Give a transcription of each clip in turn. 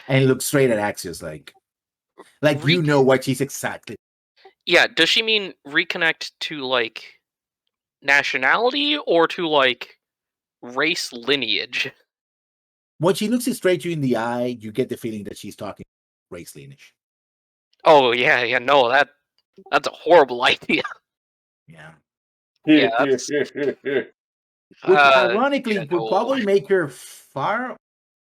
And look straight at Axios like you know what she's exactly. Yeah, does she mean reconnect to, like, nationality or to, like, race lineage? When she looks straight you in the eye, you get the feeling that she's talking race lineage. Oh, yeah, no, that's a horrible idea. Yeah. Yeah, that's... Which ironically yeah, would no. probably make her far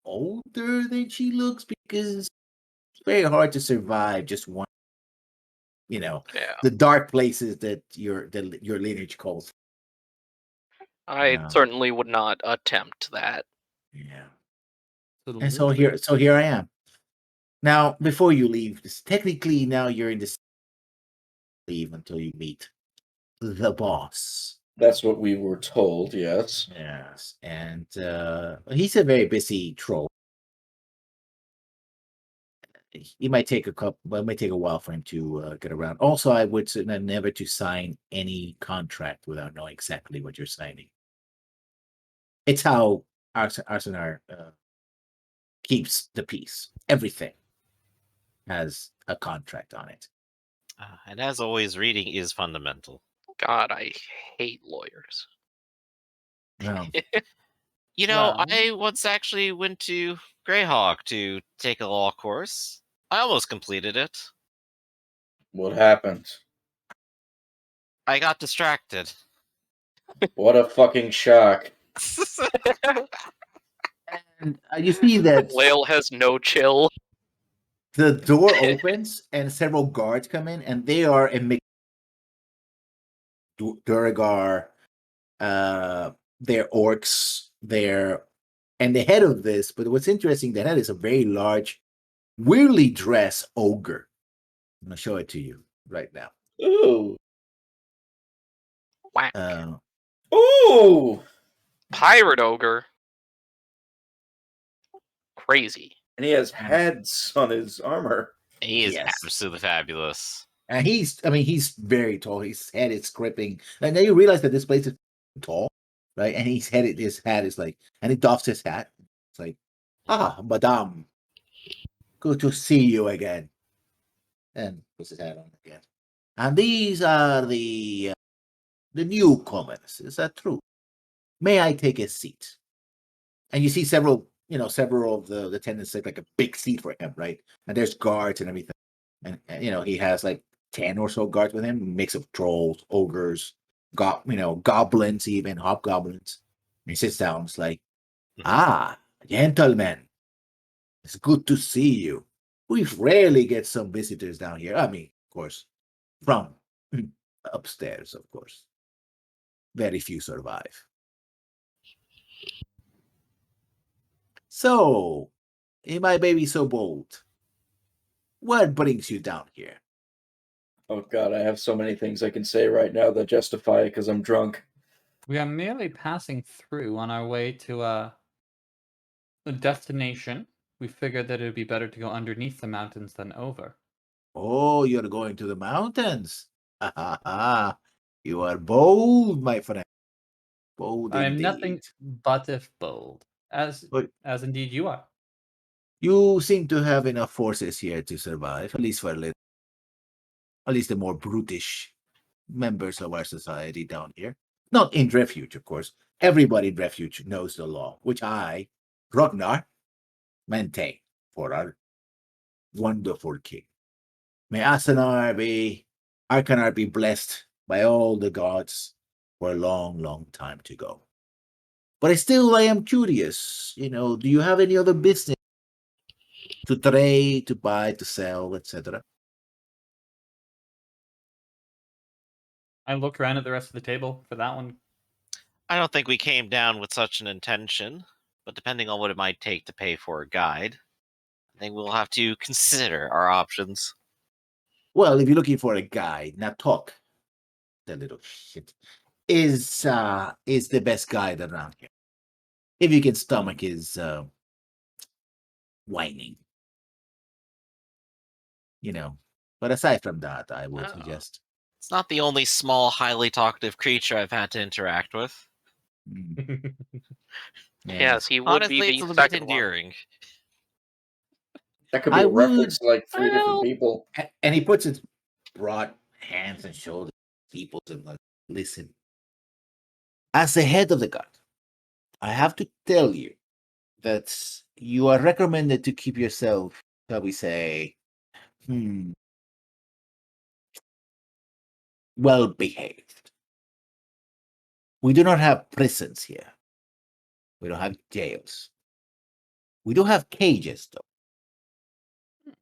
older than she looks, because it's very hard to survive just one, Yeah. the dark places that your lineage calls. I certainly would not attempt that. Yeah. And so here I am. Now, before you leave, technically now you're in this leave until you meet the boss. That's what we were told, yes. Yes. And he's a very busy troll. It might take a while for him to get around. Also, I would say never to sign any contract without knowing exactly what you're signing. It's how Arsenar keeps the peace. Everything has a contract on it. And as always, reading is fundamental. God, I hate lawyers. I once actually went to Greyhawk to take a law course. I almost completed it. What happened? I got distracted. What a fucking shock. And you see that Lael has no chill. The door opens and several guards come in, and they are a mix. Duragar, they're orcs, and the head of this. But what's interesting, the head is a very large, weirdly dressed ogre. I'm gonna show it to you right now. Ooh. Whack. Ooh. Pirate ogre. Crazy. And he has heads on his armor. He is absolutely fabulous. And he's very tall. His head is gripping. And then you realize that this place is tall, right? And his hat is like, and he doffs his hat. It's like, madame, good to see you again. And puts his hat on again. And these are the newcomers. Is that true? May I take a seat? And you see several of the attendants take like a big seat for him, right? And there's guards and everything. And he has like 10 or so guards with him, a mix of trolls, ogres, goblins, even hobgoblins. And he sits down. It's like, gentlemen, it's good to see you. We rarely get some visitors down here. I mean, of course, from upstairs, of course. Very few survive. So, my baby so bold. What brings you down here? Oh God, I have so many things I can say right now that justify it because I'm drunk. We are merely passing through on our way to a destination. We figured that it would be better to go underneath the mountains than over. Oh, you're going to the mountains? Ha ha ha. You are bold, my friend. Bold I am indeed. nothing but if bold, as indeed you are. You seem to have enough forces here to survive, at least for a little. At least the more brutish members of our society down here. Not in Refuge, of course. Everybody in Refuge knows the law, which I, Ragnar, maintain for our wonderful king. May Arkanar be blessed by all the gods for a long, long time to go. But I am curious, do you have any other business to trade, to buy, to sell, etc.? I look around at the rest of the table for that one. I don't think we came down with such an intention, but depending on what it might take to pay for a guide, I think we'll have to consider our options. Well, if you're looking for a guide, not talk, the little shit, is the best guide around here. If you can stomach his whining. But aside from that, I would suggest... It's not the only small, highly talkative creature I've had to interact with. Yes, he would Honestly, be it's the a bit second endearing. one. That could be I a reference to like 3 different Well- people. And he puts his broad hands and shoulders, people, and like, listen. As the head of the guard, I have to tell you that you are recommended to keep yourself, shall we say, well behaved. We do not have prisons here. We don't have jails. We do have cages, though.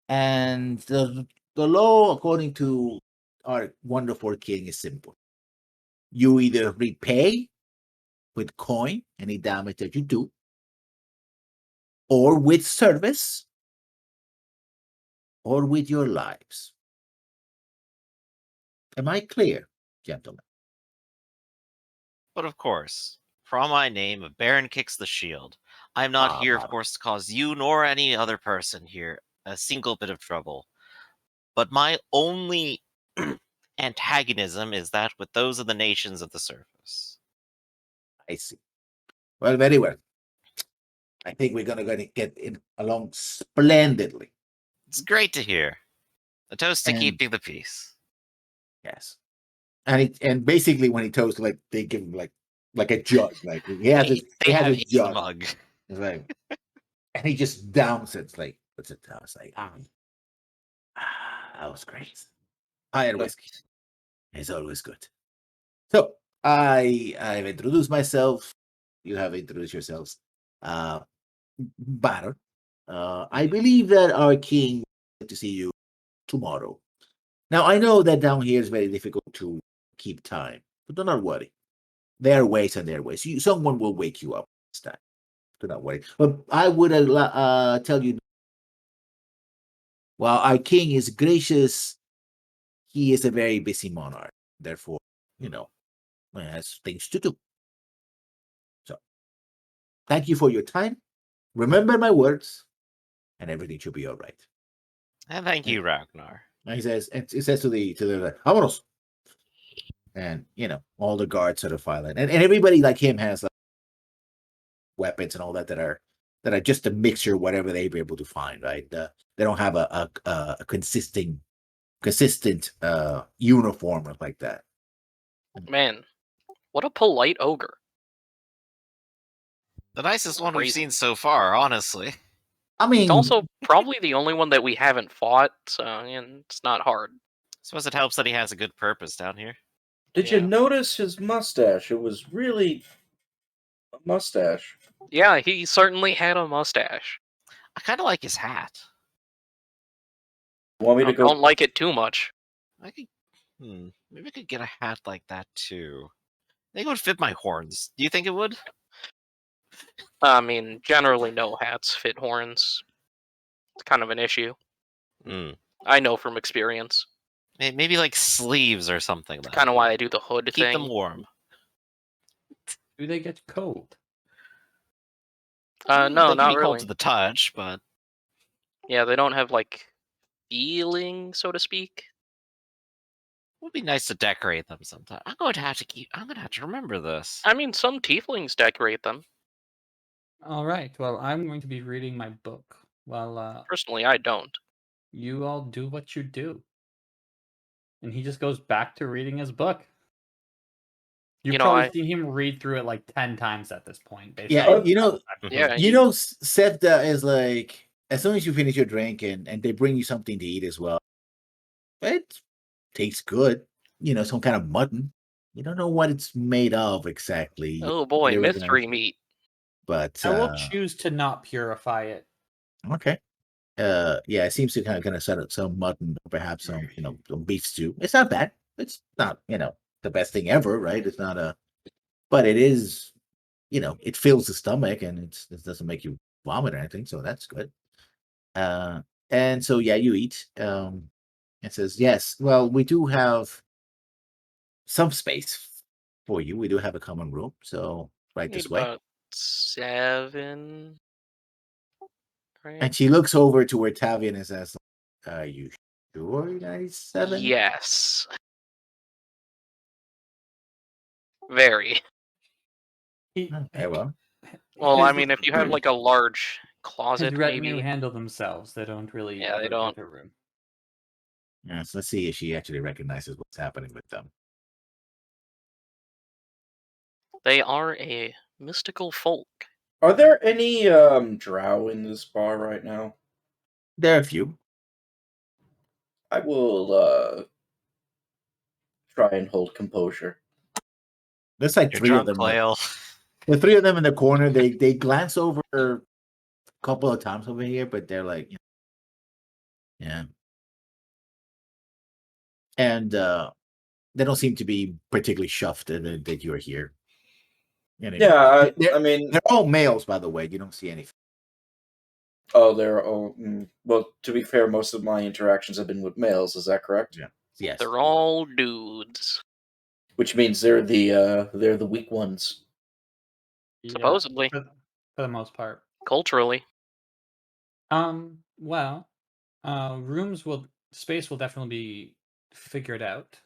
And the law, according to our wonderful king, is simple. You either repay with coin any damage that you do, or with service, or with your lives. Am I clear, gentlemen? But of course, for all my name, a baron kicks the shield. I am not here, of Baron. course, to cause you nor any other person here a single bit of trouble. But my only antagonism is that with those of the nations of the surface. I see. Well, very well. I think we're gonna get in along splendidly. It's great to hear. A toast to And- keeping the peace. Yes. And basically when he toasts, like they give him like a jug, like he has They he has have a his jug, mug. it's like, and he just downs it, like puts it down. It's like, that was great. Higher whiskey. It's always good. So I've introduced myself. You have introduced yourselves. Baron. I believe that our king wants to see you tomorrow. Now I know that down here is very difficult to keep time, but do not worry. There are ways and there are ways. Someone will wake you up this time. Do not worry. But I would tell you, while our king is gracious, he is a very busy monarch. Therefore, has things to do. So, thank you for your time. Remember my words, and everything should be all right. And thank you, Ragnar. And it says to the vámonos. And all the guards sort of file in. And everybody like him has like, weapons and all that are just a mixture of whatever they be able to find, right? They don't have a consistent uniform like that. Man, what a polite ogre. The nicest one we've Crazy. seen so far, honestly. I mean, He's also probably the only one that we haven't fought, so it's not hard. Suppose it helps that he has a good purpose down here. Did you Yeah. notice his mustache? It was really a mustache. Yeah, he certainly had a mustache. I kind of like his hat. Want me I to go? don't like it too much. I could, maybe I could get a hat like that too. I think it would fit my horns. Do you think it would? I mean, generally no hats fit horns. It's kind of an issue. I know from experience. Maybe like sleeves or something. It's kind of why I do the hood keep thing. them warm. Do they get cold? No, They can not be cold really. to the touch, but Yeah, they don't have like feeling, so to speak. it would be nice to decorate them sometime. I'm going to have to remember this. I mean, some tieflings decorate them. All right. Well, I'm going to be reading my book while Personally, I don't. you all do what you do. And he just goes back to reading his book. You've probably seen him read through it like 10 times at this point. based Yeah, on- Yeah, Seth is like, as soon as you finish your drink and they bring you something to eat as well, it tastes good. Some kind of mutton. You don't know what it's made of exactly. Oh boy, They recognize- mystery meat. But I will choose to not purify it. okay. Yeah, it seems to kind of set up some mutton, perhaps some beef stew. It's not bad. It's not the best thing ever, right? It's not but it is, it fills the stomach and it doesn't make you vomit or anything, so that's good. And so yeah, you eat. It says yes. Well, we do have some space for you. We do have a common room, so right Need this way. about 7. Right? And she looks over to where Tavian is and says, "Are you sure 97?" Yes. Very. He, Okay, well, Well, I his- mean, if you have like a large closet, His retinue maybe. handle themselves. They don't really Yeah, they ever don't. enter a room. Yes, let's see if she actually recognizes what's happening with them. They are a mystical folk. Are there any drow in this bar right now? There are a few. I will try and hold composure. There's like You're three of drunk, them. Like, whale. the three of them in the corner. They glance over a couple of times over here, but they're like, yeah. And they don't seem to be particularly chuffed that you're here. Anyway, Yeah, they're, I mean, they're all males, by the way. You don't see any. oh, they're all. Well, to be fair, most of my interactions have been with males. Is that correct? Yeah. Yes. They're all dudes. Which means they're the weak ones. Yeah, Supposedly. for the most part. Culturally. Well, space will definitely be figured out.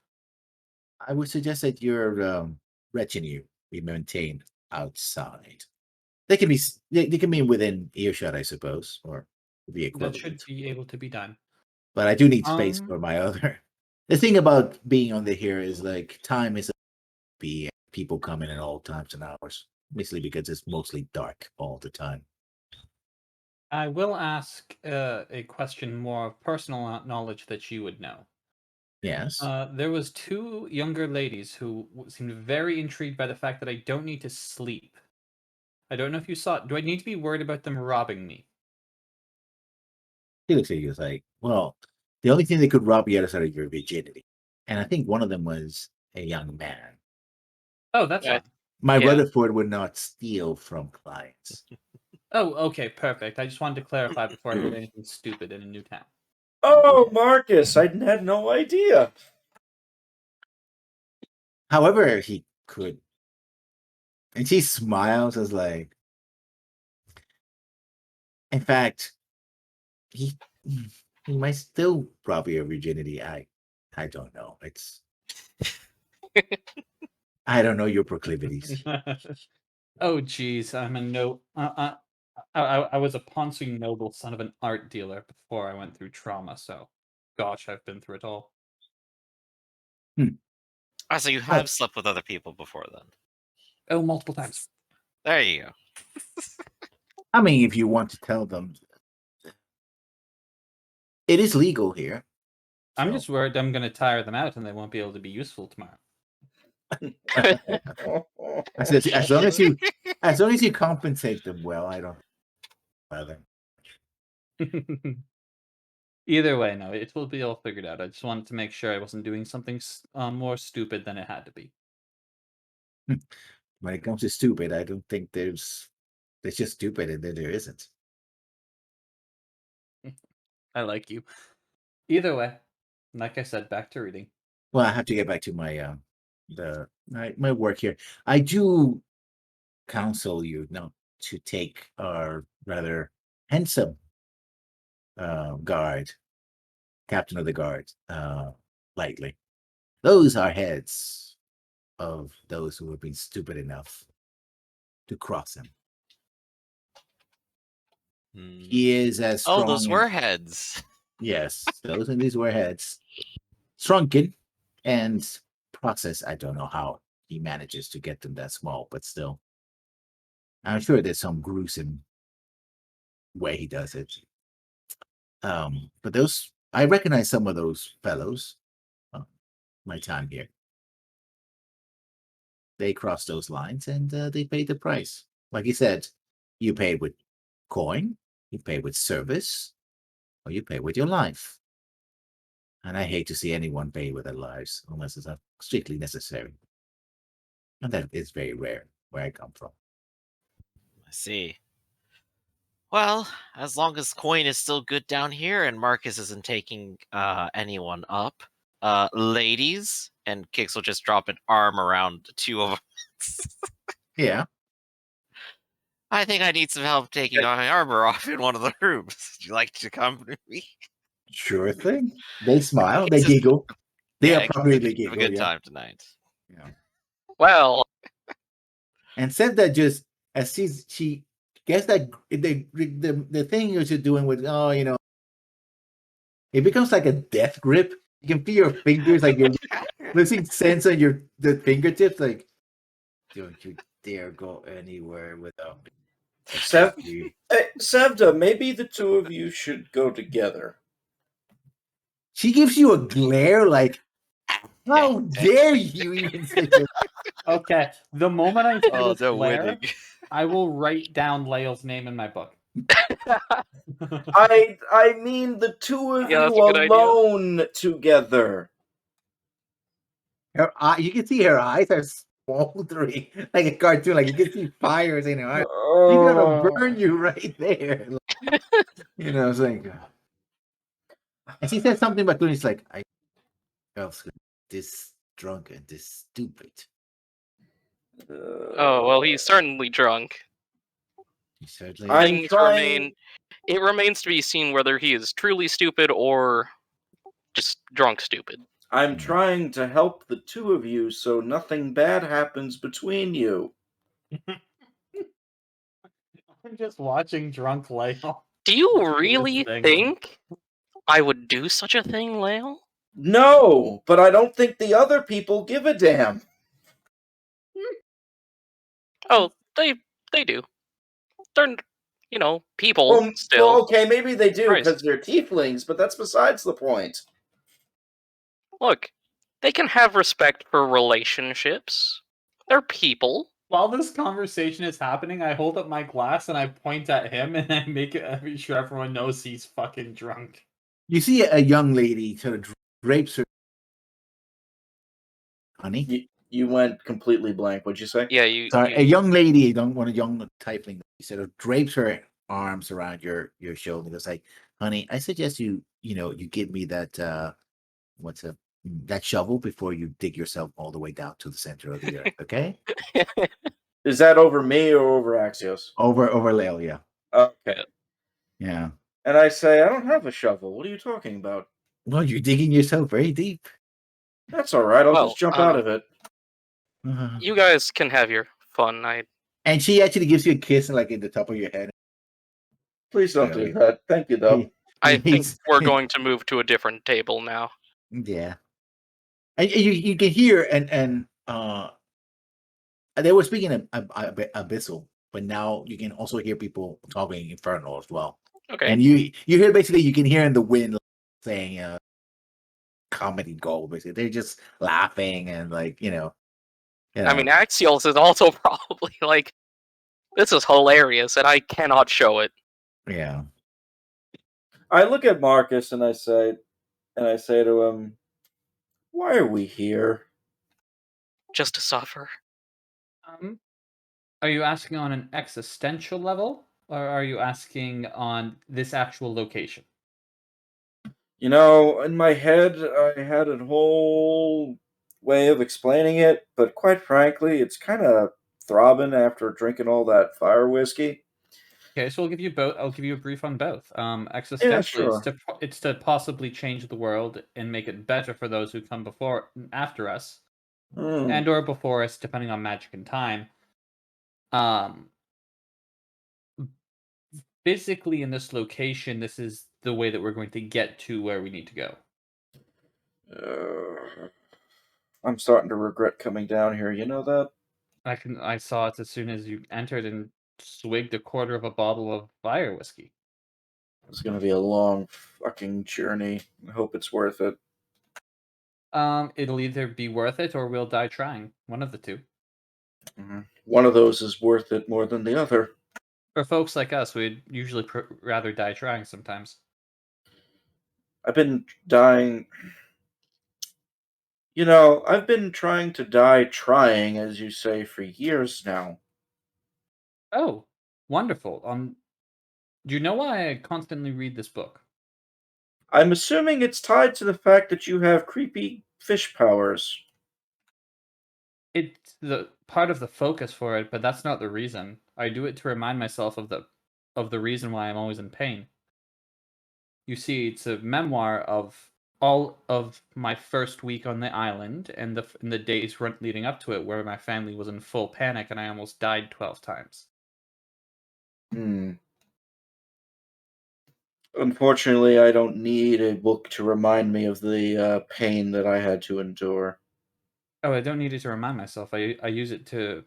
I would suggest that your retinue be maintained outside. They can be they can be within earshot, I suppose, or the That equivalent. should be able to be done. But I do need space Um, for my other. The thing about being on the here is like time is be people come in at all times and hours, basically because it's mostly dark all the time. I will ask a question more of personal knowledge that you would know. Yes. There was two younger ladies who seemed very intrigued by the fact that I don't need to sleep. I don't know if you saw it. Do I need to be worried about them robbing me? He looks at you like, well, the only thing that could rob you out of your virginity. And I think one of them was a young man. Oh, that's Yeah. fine. My Yeah. Rutherford would not steal from clients. Oh, okay, perfect. I just wanted to clarify before I did anything stupid in a new town. Oh, Marcus, I had no idea. However, he could. And she smiles as like, in fact, he might still rob your virginity. I don't know. It's I don't know your proclivities. Oh, geez, I'm a no. I was a Ponzi noble son of an art dealer before I went through trauma. So, gosh, I've been through it all. So you have slept with other people before then? Oh, multiple times. There you go. I mean, if you want to tell them, it is legal here. I'm so- just worried I'm going to tire them out and they won't be able to be useful tomorrow. I said, as long as you compensate them well, I don't bother. Either way, no, it will be all figured out. I just wanted to make sure I wasn't doing something more stupid than it had to be. When it comes to stupid, I don't think there's just stupid and then there isn't. I like you. Either way, like I said, back to reading. Well, I have to get back to my my work here. I do counsel you not to take our rather handsome guard, captain of the guard, lightly. Those are heads of those who have been stupid enough to cross him. He is as strong. Oh, those were heads. Yes, those and these were heads. Shrunken and process. I don't know how he manages to get them that small, but still. I'm sure there's some gruesome way he does it. But those, I recognize some of those fellows. My time here. They crossed those lines and they paid the price. Like you said, you paid with coin, you pay with service, or you pay with your life. And I hate to see anyone pay with their lives unless it's strictly necessary. And that is very rare where I come from. I see. Well, as long as coin is still good down here and Marcus isn't taking anyone up, ladies, and Kix will just drop an arm around two of them. Yeah. I think I need some help taking my armor off in one of the rooms. Would you like to come with me? Sure thing. They smile, they It's just- giggle. They Yeah, appropriately have giggle. a good yeah. time tonight. Yeah. Well, And said that just as she guess that the thing you're doing with it becomes like a death grip. You can feel your fingers like you're losing sense on the fingertips. Like, don't you dare go anywhere without me. Sevda, maybe the two of you should go together. She gives you a glare like, how dare you even say this? Okay, the moment I see Oh, this they're glare, winning. I will write down Lael's name in my book. I mean the two of Yeah, you that's a good idea. alone together. You can see her eyes are smoldering like a cartoon. Like you can see fires in her eyes. She's gonna burn you right there. It's like, and she said something about Clooney's like, I felt this drunk and this stupid. Oh well, he's certainly drunk. He certainly. I'm trying. It remains to be seen whether he is truly stupid or just drunk stupid. I'm trying to help the two of you so nothing bad happens between you. I'm just watching drunk Lael. Do you really think I would do such a thing, Lael? No, but I don't think the other people give a damn. Oh, they do. They're people still. Well, okay, maybe they do Christ. because they're tieflings, but that's besides the point. Look, they can have respect for relationships. They're people. While this conversation is happening, I hold up my glass and I point at him and I make sure everyone knows he's fucking drunk. You see a young lady sort of drapes her. Honey? You went completely blank. What'd you say? Yeah, a young lady, a young typing, sort of drapes her arms around your shoulder. It's like, honey, I suggest you give me that that shovel before you dig yourself all the way down to the center of the earth, okay? Is that over me or over Axios? Over Lael, yeah. Okay. Yeah. And I say, I don't have a shovel. What are you talking about? Well, you're digging yourself very deep. That's all right. I'll just jump out of it. You guys can have your fun. And she actually gives you a kiss like in the top of your head. Please don't do that. Thank you, though. I think we're going to move to a different table now. Yeah. And you can hear and they were speaking abyssal, but now you can also hear people talking infernal as well. Okay. And you hear basically you can hear in the wind saying comedy gold. Basically, they're just laughing and like I mean, Axios is also probably like, this is hilarious, and I cannot show it. Yeah. I look at Marcus and I say to him, "Why are we here? Just to suffer." Are you asking on an existential level, or are you asking on this actual location? In my head, I had a whole way of explaining it, but quite frankly, it's kind of throbbing after drinking all that fire whiskey. Okay, so I'll give you both. I'll give you a brief on both. Existentially, it's to possibly change the world and make it better for those who come after us, and or before us, depending on magic and time. Physically, in this location, this is the way that we're going to get to where we need to go. I'm starting to regret coming down here. You know that? I saw it as soon as you entered and swigged a quarter of a bottle of fire whiskey. It's gonna be a long fucking journey. I hope it's worth it. It'll either be worth it or we'll die trying. One of the two. Mm-hmm. One of those is worth it more than the other. For folks like us, we'd usually rather die trying sometimes. I've been dying. I've been trying to die trying, as you say, for years now. Oh, wonderful. Do you know why I constantly read this book? I'm assuming it's tied to the fact that you have creepy fish powers. It's the part of the focus for it, but that's not the reason. I do it to remind myself of the reason why I'm always in pain. You see, it's a memoir of all of my first week on the island and the days leading up to it, where my family was in full panic and I almost died 12 times. Unfortunately, I don't need a book to remind me of the pain that I had to endure. Oh, I don't need it to remind myself. I use it to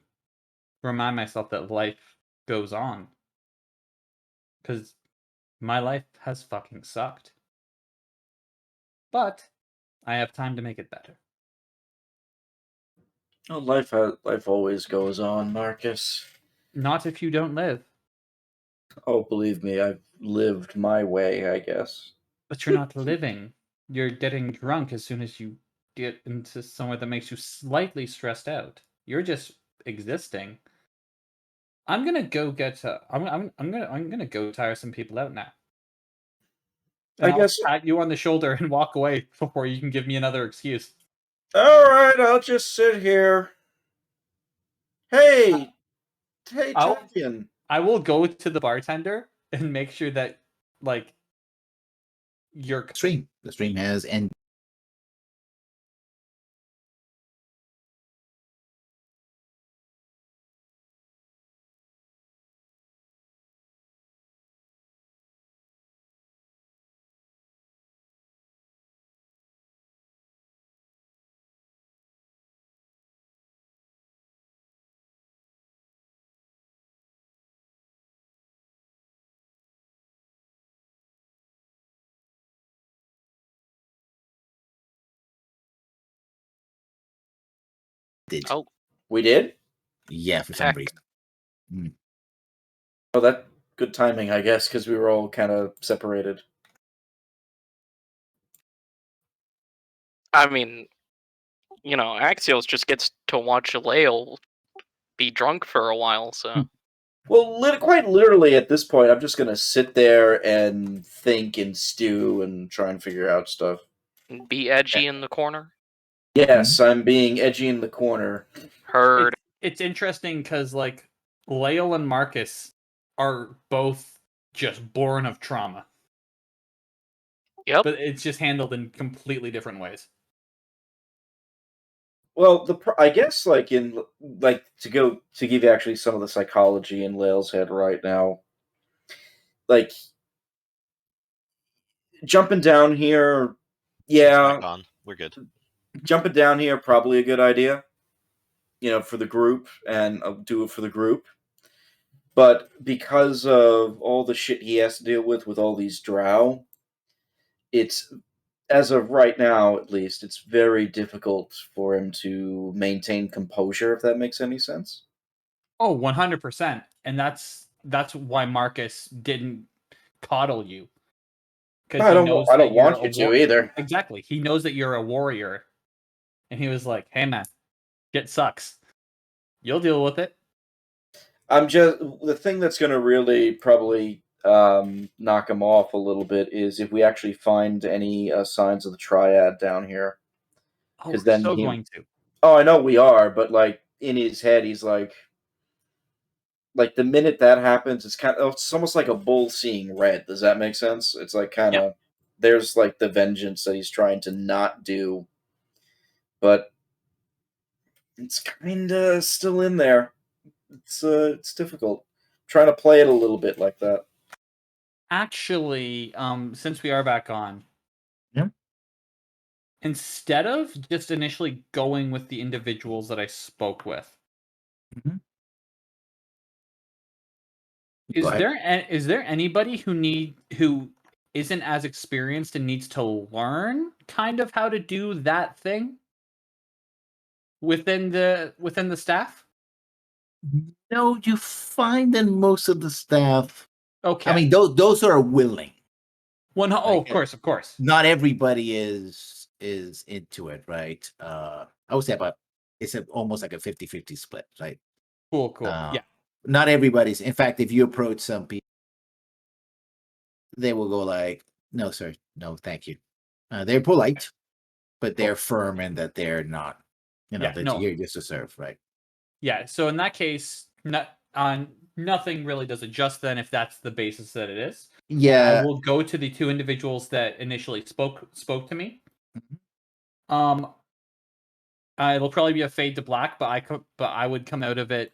remind myself that life goes on. Because my life has fucking sucked. But I have time to make it better. Oh, life always goes on, Marcus. Not if you don't live. Oh, believe me, I've lived my way, I guess. But you're not living. You're getting drunk as soon as you get into somewhere that makes you slightly stressed out. You're just existing. I'm gonna go get. I'm gonna go tire some people out now. And I I'll guess. pat you on the shoulder and walk away before you can give me another excuse. All right, I'll just sit here. Hey, I'll- champion. I will go to the bartender and make sure that, like, your Stream. The stream has ended. Oh, We did? Yeah, for some heck. reason. Oh, that good timing, I guess, because we were all kind of separated. I mean, Axios just gets to watch Lael be drunk for a while, so. Well, quite literally at this point, I'm just going to sit there and think and stew and try and figure out stuff. Be edgy in the corner. Yes, I'm being edgy in the corner. Heard. It's interesting because, like, Lael and Marcus are both just born of trauma. Yep. But it's just handled in completely different ways. Well, I guess to give you actually some of the psychology in Lael's head right now. Like jumping down here, yeah. Back on. We're good. Jumping down here probably a good idea. For the group, and I'll do it for the group. But because of all the shit he has to deal with all these drow, it's, as of right now at least, it's very difficult for him to maintain composure, if that makes any sense. Oh, 100%. And that's why Marcus didn't coddle you. Because I don't want you to either. Exactly. He knows that you're a warrior. And he was like, hey man, shit sucks. You'll deal with it. The thing that's going to really probably knock him off a little bit is if we actually find any signs of the triad down here. Oh, we're so going to. Oh, I know we are, but like in his head, he's like the minute that happens, it's almost like a bull seeing red. Does that make sense? It's like kind of there's like the vengeance that he's trying to not do, but it's kind of still in there. It's difficult. I'm trying to play it a little bit like that. Actually, since we are back on, instead of just initially going with the individuals that I spoke with, is there anybody who isn't as experienced and needs to learn kind of how to do that thing within the staff? No, you find that most of the staff. Okay. I mean, those are willing. Of course. Not everybody is into it, right? I would say it's almost like a 50-50 split, right? Cool. Yeah. Not everybody's. In fact, if you approach some people, they will go like, "No, sir, no, thank you." They're polite, but they're firm in that they're not. You're just to serve, right? Yeah. So in that case, nothing really does adjust then if that's the basis that it is. Yeah. I will go to the two individuals that initially spoke to me. It'll probably be a fade to black, but I would come out of it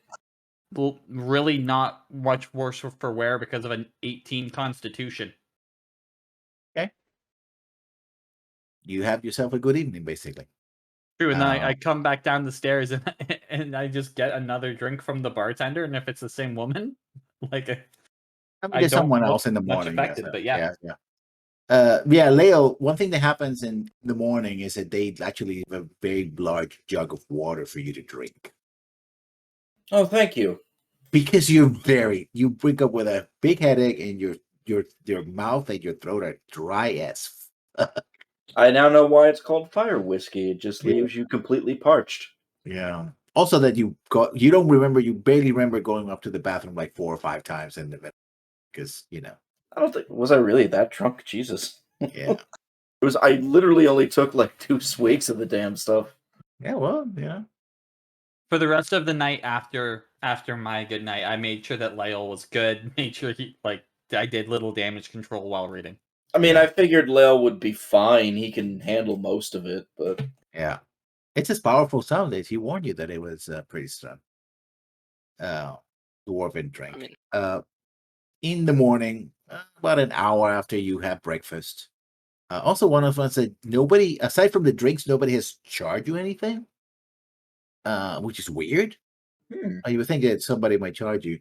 really not much worse for wear because of an 18 constitution. You have yourself a good evening, basically. True, and then I come back down the stairs and and I just get another drink from the bartender, and if it's the same woman, like I mean, there's don't someone look else in the much morning. affected, but yeah. Leo, one thing that happens in the morning is that they actually have a very large jug of water for you to drink. Oh, thank you. Because you wake up with a big headache and your mouth and your throat are dry as I now know why it's called fire whiskey. It just leaves you completely parched. Yeah. Also that you barely remember going up to the bathroom like 4 or 5 times in the minute. Because, I don't think was I really that drunk? Jesus. Yeah. I literally only took like 2 swigs of the damn stuff. Yeah, well, For the rest of the night after my good night, I made sure that Lyle was good. Made sure I did little damage control while reading. I mean, I figured Lyle would be fine. He can handle most of it, but yeah. It's as powerful sound as he warned you that it was pretty strong. Dwarven drink. I mean, in the morning, about an hour after you have breakfast. Also, one of us said nobody, aside from the drinks, nobody has charged you anything, which is weird. You would think that somebody might charge you.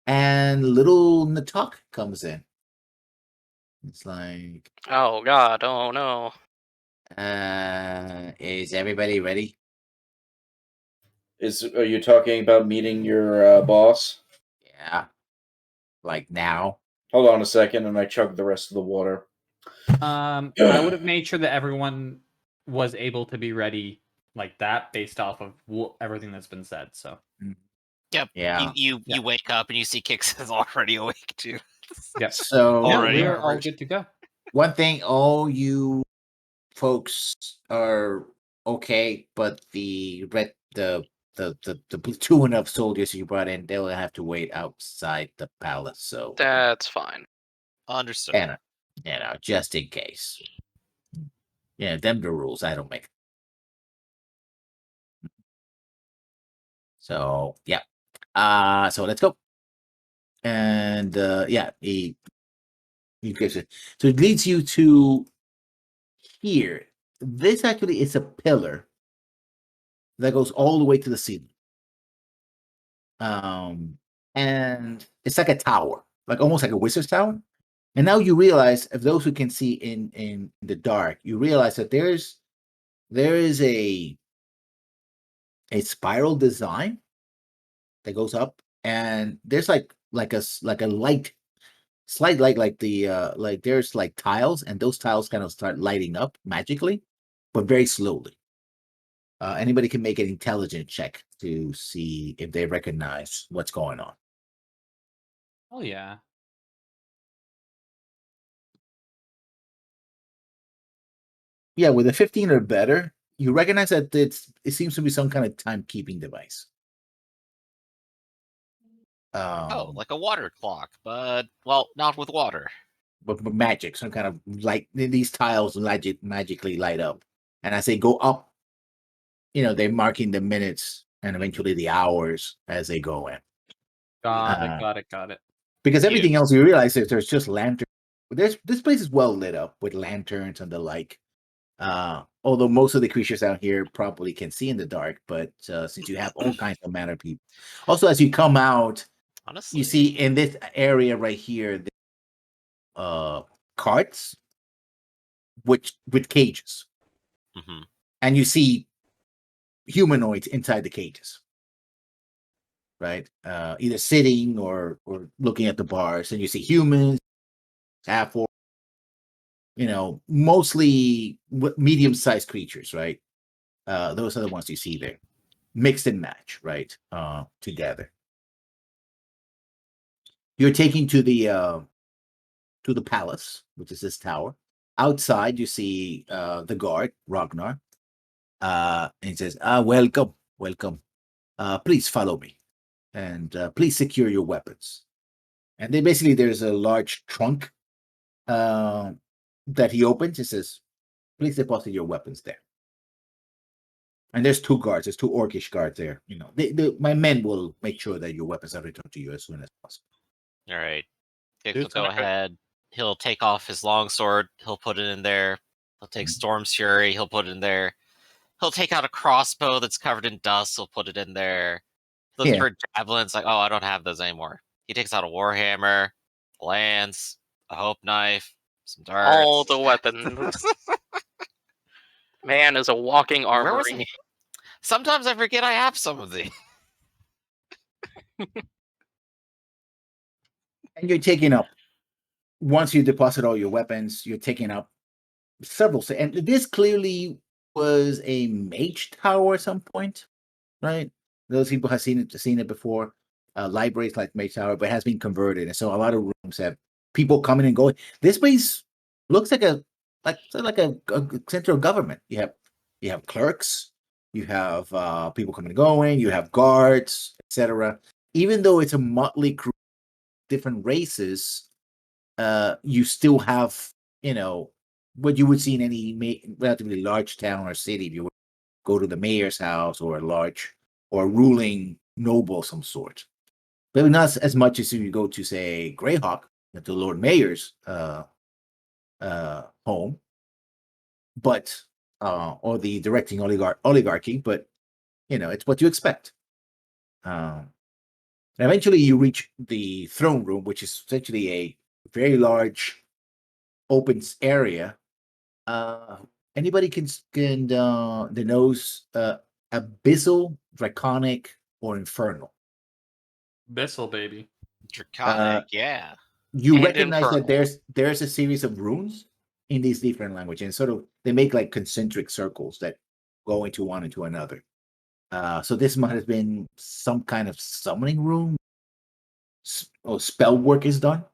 And little Natuk comes in. It's like, oh god, oh no. is everybody ready? are you talking about meeting your boss? Yeah. Like now? Hold on a second, and I chug the rest of the water. I would have made sure that everyone was able to be ready like that based off of everything that's been said. So. Yep. Yeah. You wake up and you see Kix is already awake too. Yep. So Already we're all armored. good to go. one thing, all you folks are okay, but the platoon of soldiers you brought in, they'll have to wait outside the palace. So That's fine. Understood. and just in case. Yeah, them the rules. I don't make. So yeah. So let's go. And he gives it. So it leads you to here. This actually is a pillar that goes all the way to the ceiling. And it's like a tower, like almost like a wizard's tower. And now you realize, of those who can see in the dark, you realize that there is a spiral design that goes up, and there's like a light, slight light, like there's like tiles, and those tiles kind of start lighting up magically, but very slowly. Anybody can make an intelligence check to see if they recognize what's going on. Oh yeah. Yeah, with a 15 or better, you recognize that it seems to be some kind of timekeeping device. Like a water clock, but well, not with water. But magic, some kind of light. These tiles magically light up, and as they go up, they're marking the minutes and eventually the hours as they go in. Got it. Because everything else, you realize that there's just lanterns. This place is well lit up with lanterns and the like. Although most of the creatures out here probably can see in the dark, but since you have all kinds of manner people. Also, as you come out, honestly, you see in this area right here, carts with cages. Mm-hmm. And you see humanoids inside the cages. Right? Either sitting or looking at the bars, and you see humans, half orc, mostly medium-sized creatures, right? Those are the ones you see there, mixed and match, right? Together. You're taken to the palace, which is this tower. Outside, you see the guard, Ragnar. And he says, welcome. Please follow me. And please secure your weapons. And then basically there's a large trunk that he opens. He says, please deposit your weapons there. And there's 2 guards. There's 2 orcish guards there. You know, my men will make sure that your weapons are returned to you as soon as possible. All right. Kix Dude, will go sounds good. ahead. He'll take off his longsword. He'll put it in there. He'll take Storm's Fury. He'll put it in there. He'll take out a crossbow that's covered in dust. He'll put it in there. He looks Yeah. for javelins. Like, oh, I don't have those anymore. He takes out a warhammer, a lance, a hope knife, some darts. All the weapons. Man is a walking Where was armory. he? Sometimes I forget I have some of these. And you're taking up, once you deposit all your weapons, you're taking up several. And this clearly was a mage tower at some point, right? Those people have seen it before. Libraries like mage tower, but it has been converted, and so a lot of rooms have people coming and going. This place looks like a central government. You have clerks, you have people coming and going, you have guards, etc. Even though it's a motley crew, different races, you still have, you know, what you would see in any relatively large town or city. If you would go to the mayor's house or a ruling noble of some sort, but not as much as if you go to, say, Greyhawk, the Lord Mayor's home, but or the directing oligarchy. But you know, it's what you expect. And eventually, you reach the throne room, which is essentially a very large open area. Anybody can denote abyssal, draconic, or infernal. Bissell, baby. Draconic, yeah. You And recognize that infernal. there's a series of runes in these different languages, and sort of they make like concentric circles that go into one into another. So this might have been some kind of summoning room. Spell work is done,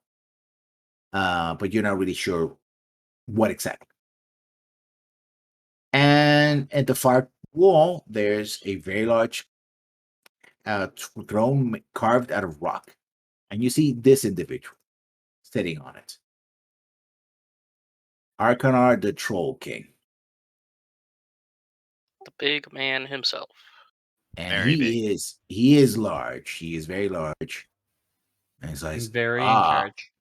but you're not really sure what exactly. And at the far wall, there's a very large throne carved out of rock, and you see this individual sitting on it. Arcanar, the Troll King. The big man himself. And Very big. he is large. He is very large. And he's like, And very in charge.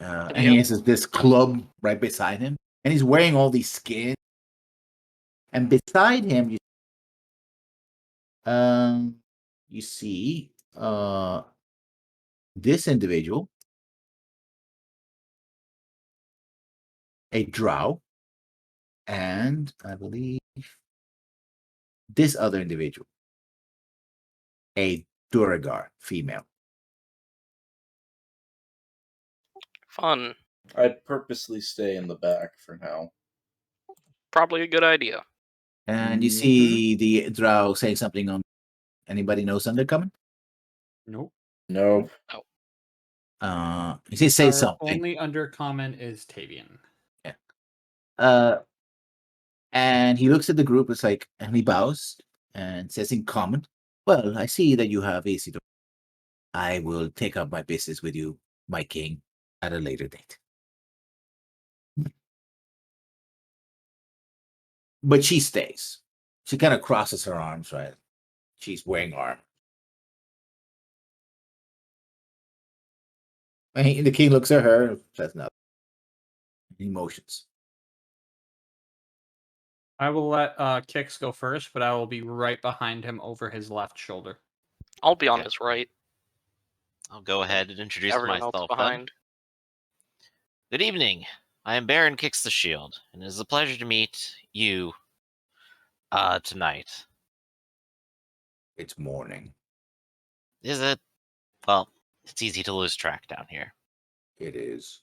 and he has this club right beside him. And he's wearing all these skins. And beside him, you see this individual, a drow, and I believe this other individual, a Duragar female. Fun. I'd purposely stay in the back for now. Probably a good idea. And you see the drow saying something on. Anybody know something coming? Nope. Nope. He say Our something. only undercommon is Tavian. And he looks at the group. It's like, and he bows and says in common, "Well, I see that you have Isidore. I will take up my business with you, my king, at a later date." But she stays. She kind of crosses her arms, right? She's wearing armor. And the king looks at her, says nothing. Emotions. I will let Kix go first, but I will be right behind him over his left shoulder. I'll be on Okay. his right. I'll go ahead and introduce Everyone else myself then. behind. Good evening. I am Baron Kix the Shield, and it is a pleasure to meet you tonight. It's morning. Is it? Well, it's easy to lose track down here. It is.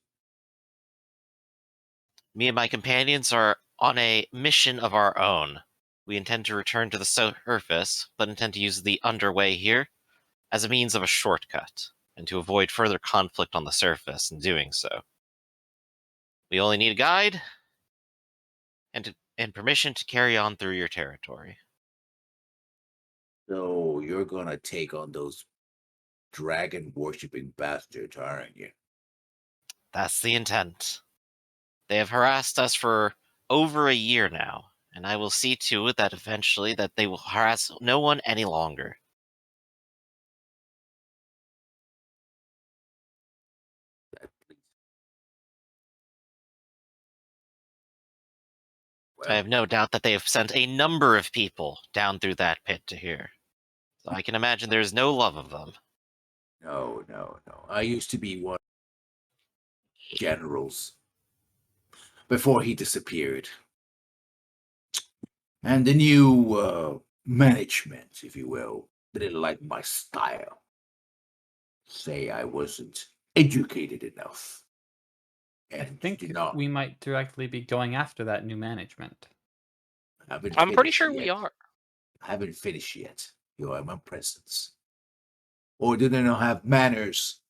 Me and my companions are on a mission of our own. We intend to return to the surface, but intend to use the underway here as a means of a shortcut, and to avoid further conflict on the surface in doing so. We only need a guide and permission to carry on through your territory. So you're gonna take on those dragon worshipping bastards, aren't you? That's the intent. They have harassed us for over a year now, and I will see to it that eventually that they will harass no one any longer. I have no doubt that they have sent a number of people down through that pit to here. So I can imagine there's no love of them. No. I used to be one of the generals before he disappeared. And the new management, if you will, didn't like my style. Say I wasn't educated enough. I And think did not. we might directly be going after that new management. I'm pretty sure we yet. are. I haven't finished yet. You are my presence. Or do they not have manners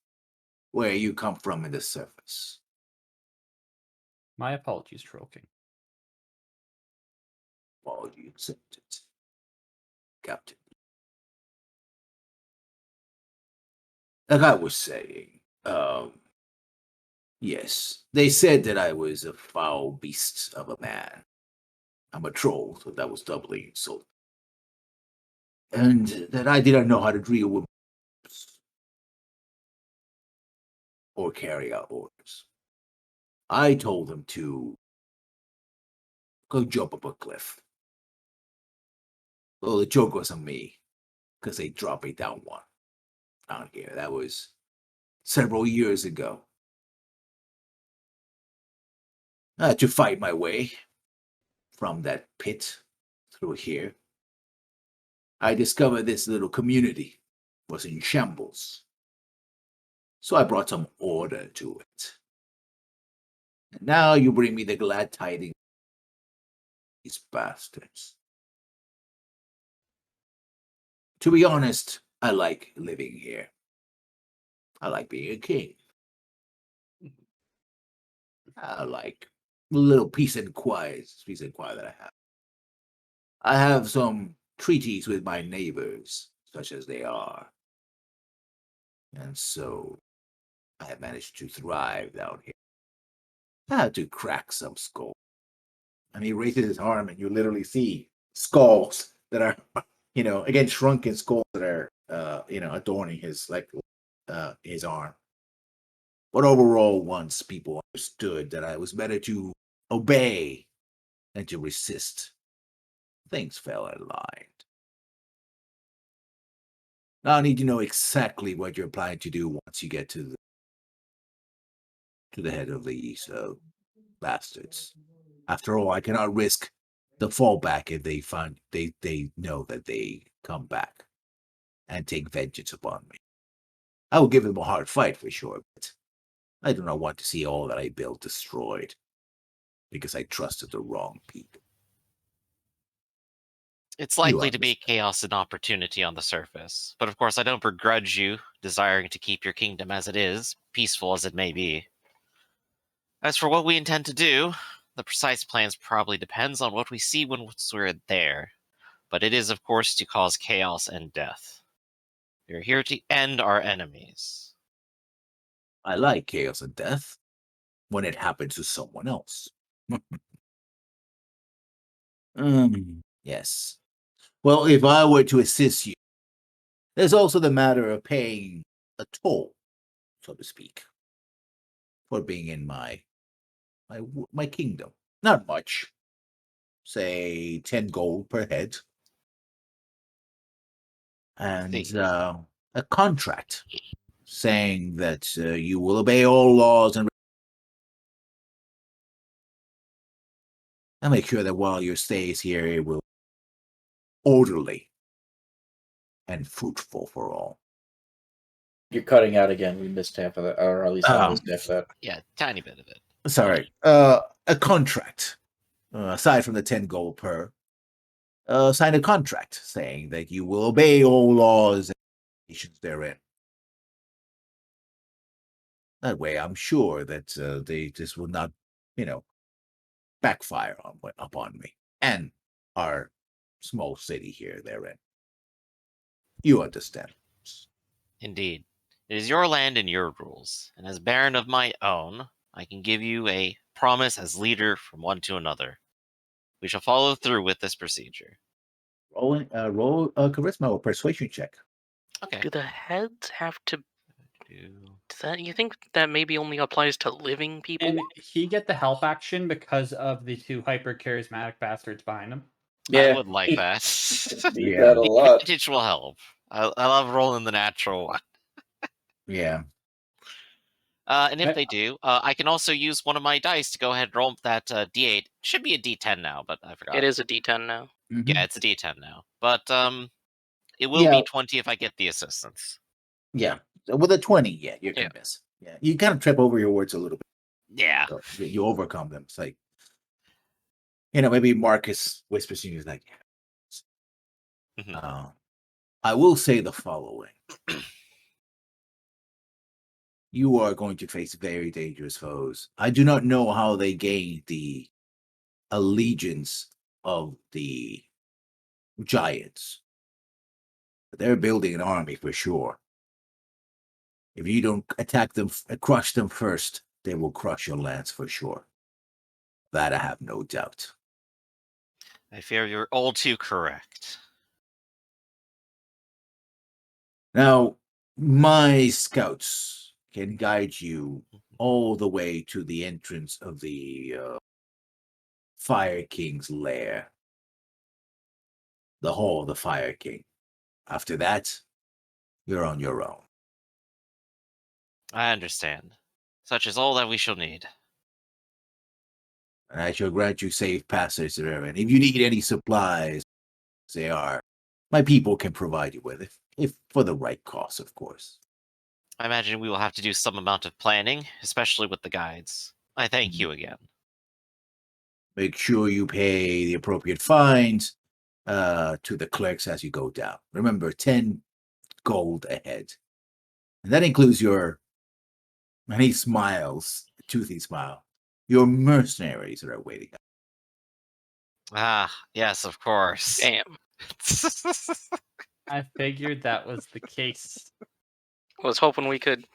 where you come from in the surface? My apologies, Troll King. Well, you accept it, Captain. Like I was saying, yes, they said that I was a foul beast of a man. I'm a troll, so that was doubly insulting. And that I didn't know how to deal with or carry out orders. I told them to go jump up a cliff. Well, the joke was on me, because they dropped me down one out here. That was several years ago. I had to fight my way from that pit through here. I discovered this little community was in shambles. So I brought some order to it. And now you bring me the glad tidings. These bastards. To be honest, I like living here. I like being a king. I like a little peace and quiet that I have. I have some treaties with my neighbors, such as they are. And so I have managed to thrive down here. I had to crack some skull. And he raises his arm, and you literally see skulls that are, again, shrunken skulls that are, adorning his his arm. But overall, once people understood that I was better to obey than to resist, things fell in line. Now I need to know exactly what you're planning to do once you get to the head of these bastards. After all, I cannot risk the fallback if they know that they come back and take vengeance upon me. I will give them a hard fight for sure, but I do not want to see all that I built destroyed because I trusted the wrong people. It's likely to be chaos and opportunity on the surface, but of course I don't begrudge you desiring to keep your kingdom as it is, peaceful as it may be. As for what we intend to do, the precise plans probably depends on what we see once we're there, but it is of course to cause chaos and death. We're here to end our enemies. I like chaos and death when it happens to someone else. Yes. Well, if I were to assist you, there's also the matter of paying a toll, so to speak, for being in my kingdom. Not much. Say 10 gold per head. And a contract saying that you will obey all laws and make sure that while your stay is here, it will orderly and fruitful for all. You're cutting out again. We missed half of that, or at least I missed half of that. Yeah, tiny bit of it. Sorry. A contract, aside from the 10 gold per, sign a contract saying that you will obey all laws and regulations therein. That way, I'm sure that this will not, backfire upon me and our small city here therein. You understand. Indeed. It is your land and your rules, and as Baron of my own, I can give you a promise as leader from one to another. We shall follow through with this procedure. Roll a charisma or persuasion check. Okay. Do the heads have to? Does that you think that maybe only applies to living people? And he get the help action because of the 2 hyper charismatic bastards behind him. I would like that. Need Yeah. that a The lot. advantage will help. I love rolling the natural one. Yeah. And if they do, I can also use one of my dice to go ahead and roll that D8. Should be a D10 now, but I forgot. It is a D10 now. Mhm. Yeah, it's a D10 now. But it will be 20 if I get the assistance. Yeah. So with a 20, yeah, you can Yeah. miss. Yeah. You kind of trip over your words a little bit. Yeah. So you overcome them. It's like, maybe Marcus whispers to you, he's like, Mhm. I will say the following. You are going to face very dangerous foes. I do not know how they gained the allegiance of the giants. But they're building an army for sure. If you don't attack them, crush them first, they will crush your lands for sure. That I have no doubt. I fear you're all too correct. Now, my scouts can guide you all the way to the entrance of the Fire King's lair. The Hall of the Fire King. After that, you're on your own. I understand. Such is all that we shall need. And I shall grant you safe passage there. And if you need any supplies, my people can provide you with it, if for the right cost, of course. I imagine we will have to do some amount of planning, especially with the guides. I thank you again. Make sure you pay the appropriate fines to the clerks as you go down. Remember, 10 gold a head. And that includes and he smiles, a toothy smile, your mercenaries that are waiting. Ah, yes, of course. Damn. I figured that was the case. I was hoping we could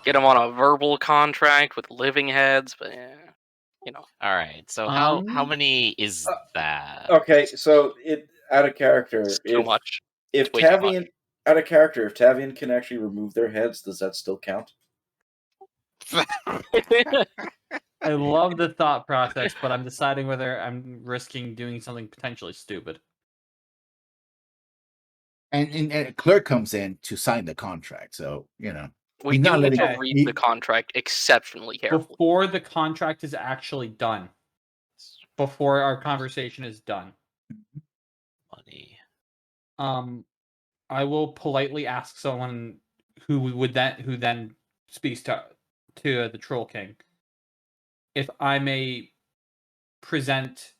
get him on a verbal contract with living heads, but All right. So how Um, many is that? Okay, so out of character. it's too much. If Way too much. Tavian out of character, if Tavian can actually remove their heads, does that still count? I love the thought process, but I'm deciding whether I'm risking doing something potentially stupid. And a clerk comes in to sign the contract. So, We he's do not need letting to read the contract exceptionally carefully. Before the contract is actually done. Before our conversation is done. Money. I will politely ask someone who then speaks to the Troll King if I may present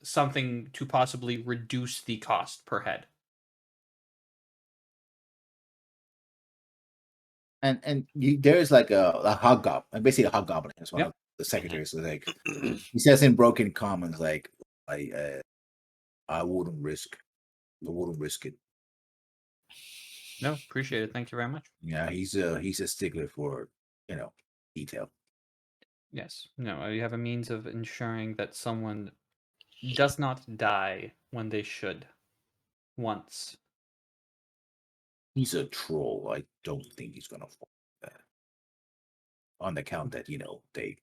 something to possibly reduce the cost per head. And there's like a hobgoblin, basically a hobgoblin. That's one Yep. of the secretaries. Like he says in broken commons, like I wouldn't risk it. No, appreciate it. Thank you very much. Yeah, he's a stickler for detail. Yes. No, you have a means of ensuring that someone does not die when they should. Once. He's a troll. I don't think he's gonna fall for that. On the count that they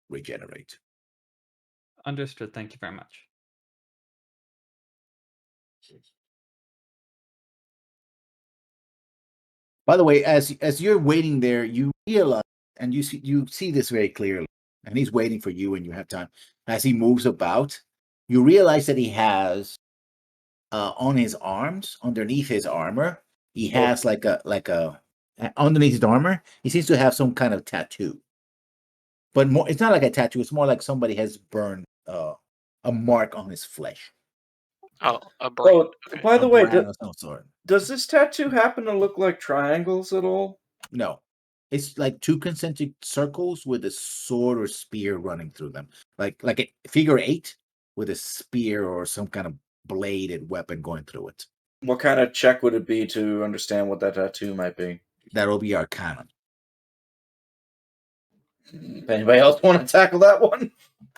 regenerate. Understood. Thank you very much. By the way, as you're waiting there, you realize, and you see this very clearly, and he's waiting for you, and you have time. As he moves about, you realize that he has on his arms, underneath his armor, he has like a underneath his armor, he seems to have some kind of tattoo. But it's not like a tattoo. It's more like somebody has burned a mark on his flesh. Oh, a brand. Oh, Okay. by the way, Brand of some sort. does this tattoo happen to look like triangles at all? No. It's like 2 concentric circles with a sword or spear running through them. Like a figure 8 with a spear or some kind of bladed weapon going through it. What kind of check would it be to understand what that tattoo might be? That'll be Arcana. Anybody else want to tackle that one?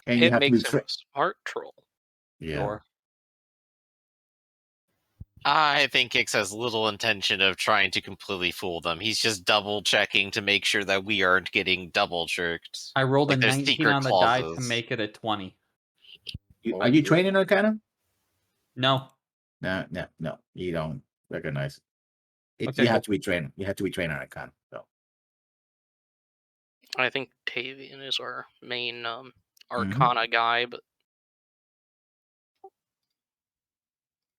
And you It have to be makes him a smart troll. Yeah. Sure. I think Hicks has little intention of trying to completely fool them. He's just double checking to make sure that we aren't getting double jerked. I rolled Like a there's 19 secret on the die to clauses. make it a 20. Are you training Arcana? No. No. You don't recognize it. Okay, You have cool. to be trained. You have to be trained on Arcana. So. I think Tavian is our main Arcana guy, but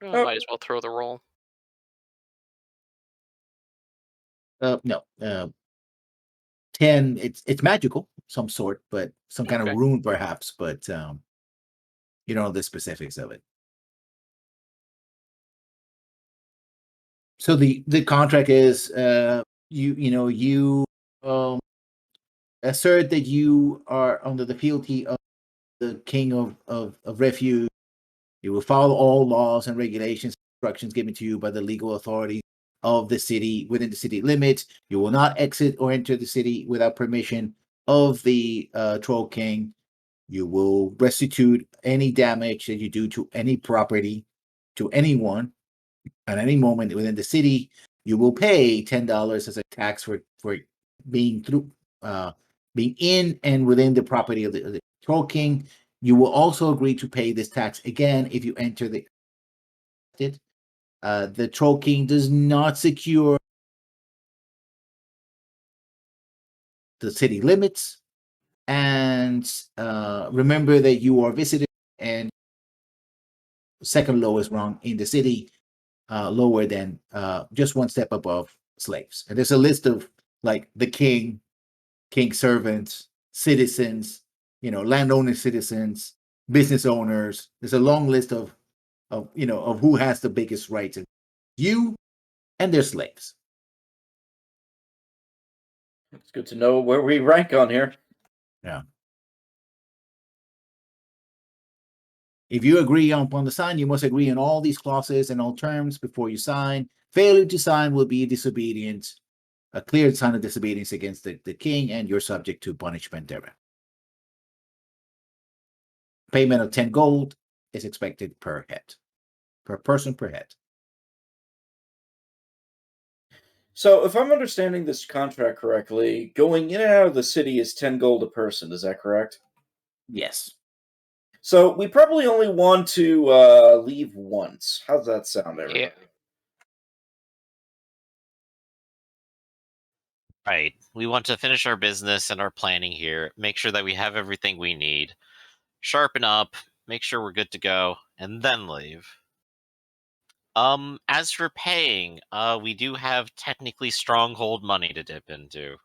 might as well throw the roll. No. 10. It's magical, some sort, but some kind of rune, perhaps. But you don't know the specifics of it. So the contract is you assert that you are under the fealty of the king of refuge. You will follow all laws and regulations, instructions given to you by the legal authority of the city within the city limits. You will not exit or enter the city without permission of the Troll King. You will restitute any damage that you do to any property, to anyone, at any moment within the city. You will pay $10 as a tax for being being in and within the property of the Troll King. You will also agree to pay this tax again if you enter the Troll King does not secure the city limits. And remember that you are visited and second lowest rung in the city, lower than just one step above slaves. And there's a list of like the king servants, citizens, landowner citizens, business owners. There's a long list of who has the biggest rights. You and their slaves. It's good to know where we rank on here. Yeah. If you agree upon the sign, you must agree on all these clauses and all terms before you sign. Failure to sign will be disobedience, a clear sign of disobedience against the king, and you're subject to punishment therein. Payment of 10 gold is expected per head, per person per head. So, if I'm understanding this contract correctly, going in and out of the city is 10 gold a person, is that correct? Yes. So, we probably only want to leave once. How's that sound, everybody? Yeah. Right. We want to finish our business and our planning here, make sure that we have everything we need, sharpen up, make sure we're good to go, and then leave. As for paying, we do have technically stronghold money to dip into.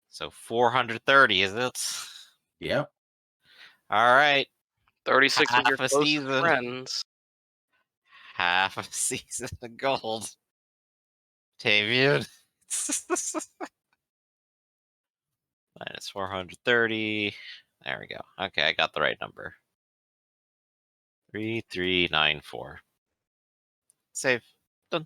So 430, is it? Yeah. All right. 36 of your Half a close season. friends. Half a season of gold. Tavian. Minus 430. There we go. Okay, I got the right number. 3394. Save. Done.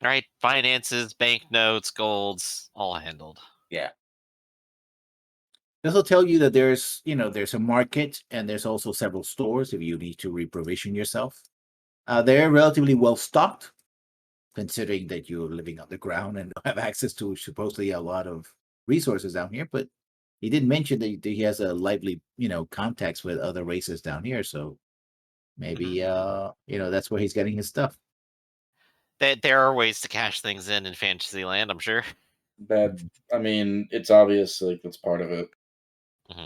All right, finances, banknotes, golds, all handled. Yeah. This will tell you that there's a market and there's also several stores if you need to reprovision yourself. They're relatively well stocked, considering that you're living underground and don't have access to supposedly a lot of resources down here. But he did mention that he has a lively, contacts with other races down here. So maybe, that's where he's getting his stuff. There are ways to cash things in Fantasyland, I'm sure. I mean, it's obvious, like, that's part of it. Mm-hmm.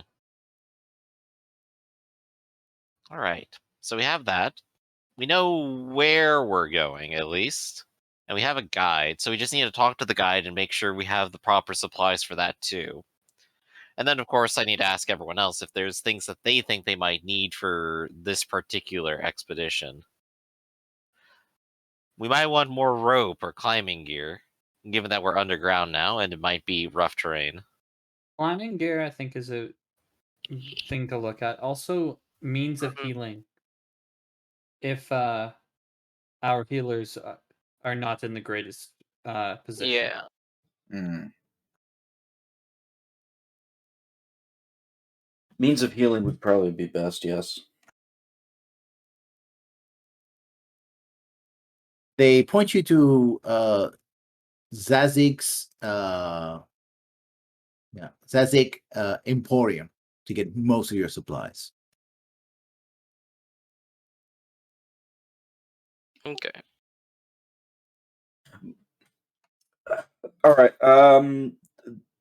All right. So we have that. We know where we're going, at least. And we have a guide. So we just need to talk to the guide and make sure we have the proper supplies for that, too. And then, of course, I need to ask everyone else if there's things that they think they might need for this particular expedition. We might want more rope or climbing gear, given that we're underground now and it might be rough terrain. Climbing gear, I think, is a thing to look at. Also, means of healing. If our healers are not in the greatest position. Yeah. Means of healing would probably be best, yes. They point you to Zazig's Zazig Emporium to get most of your supplies. Okay. All right.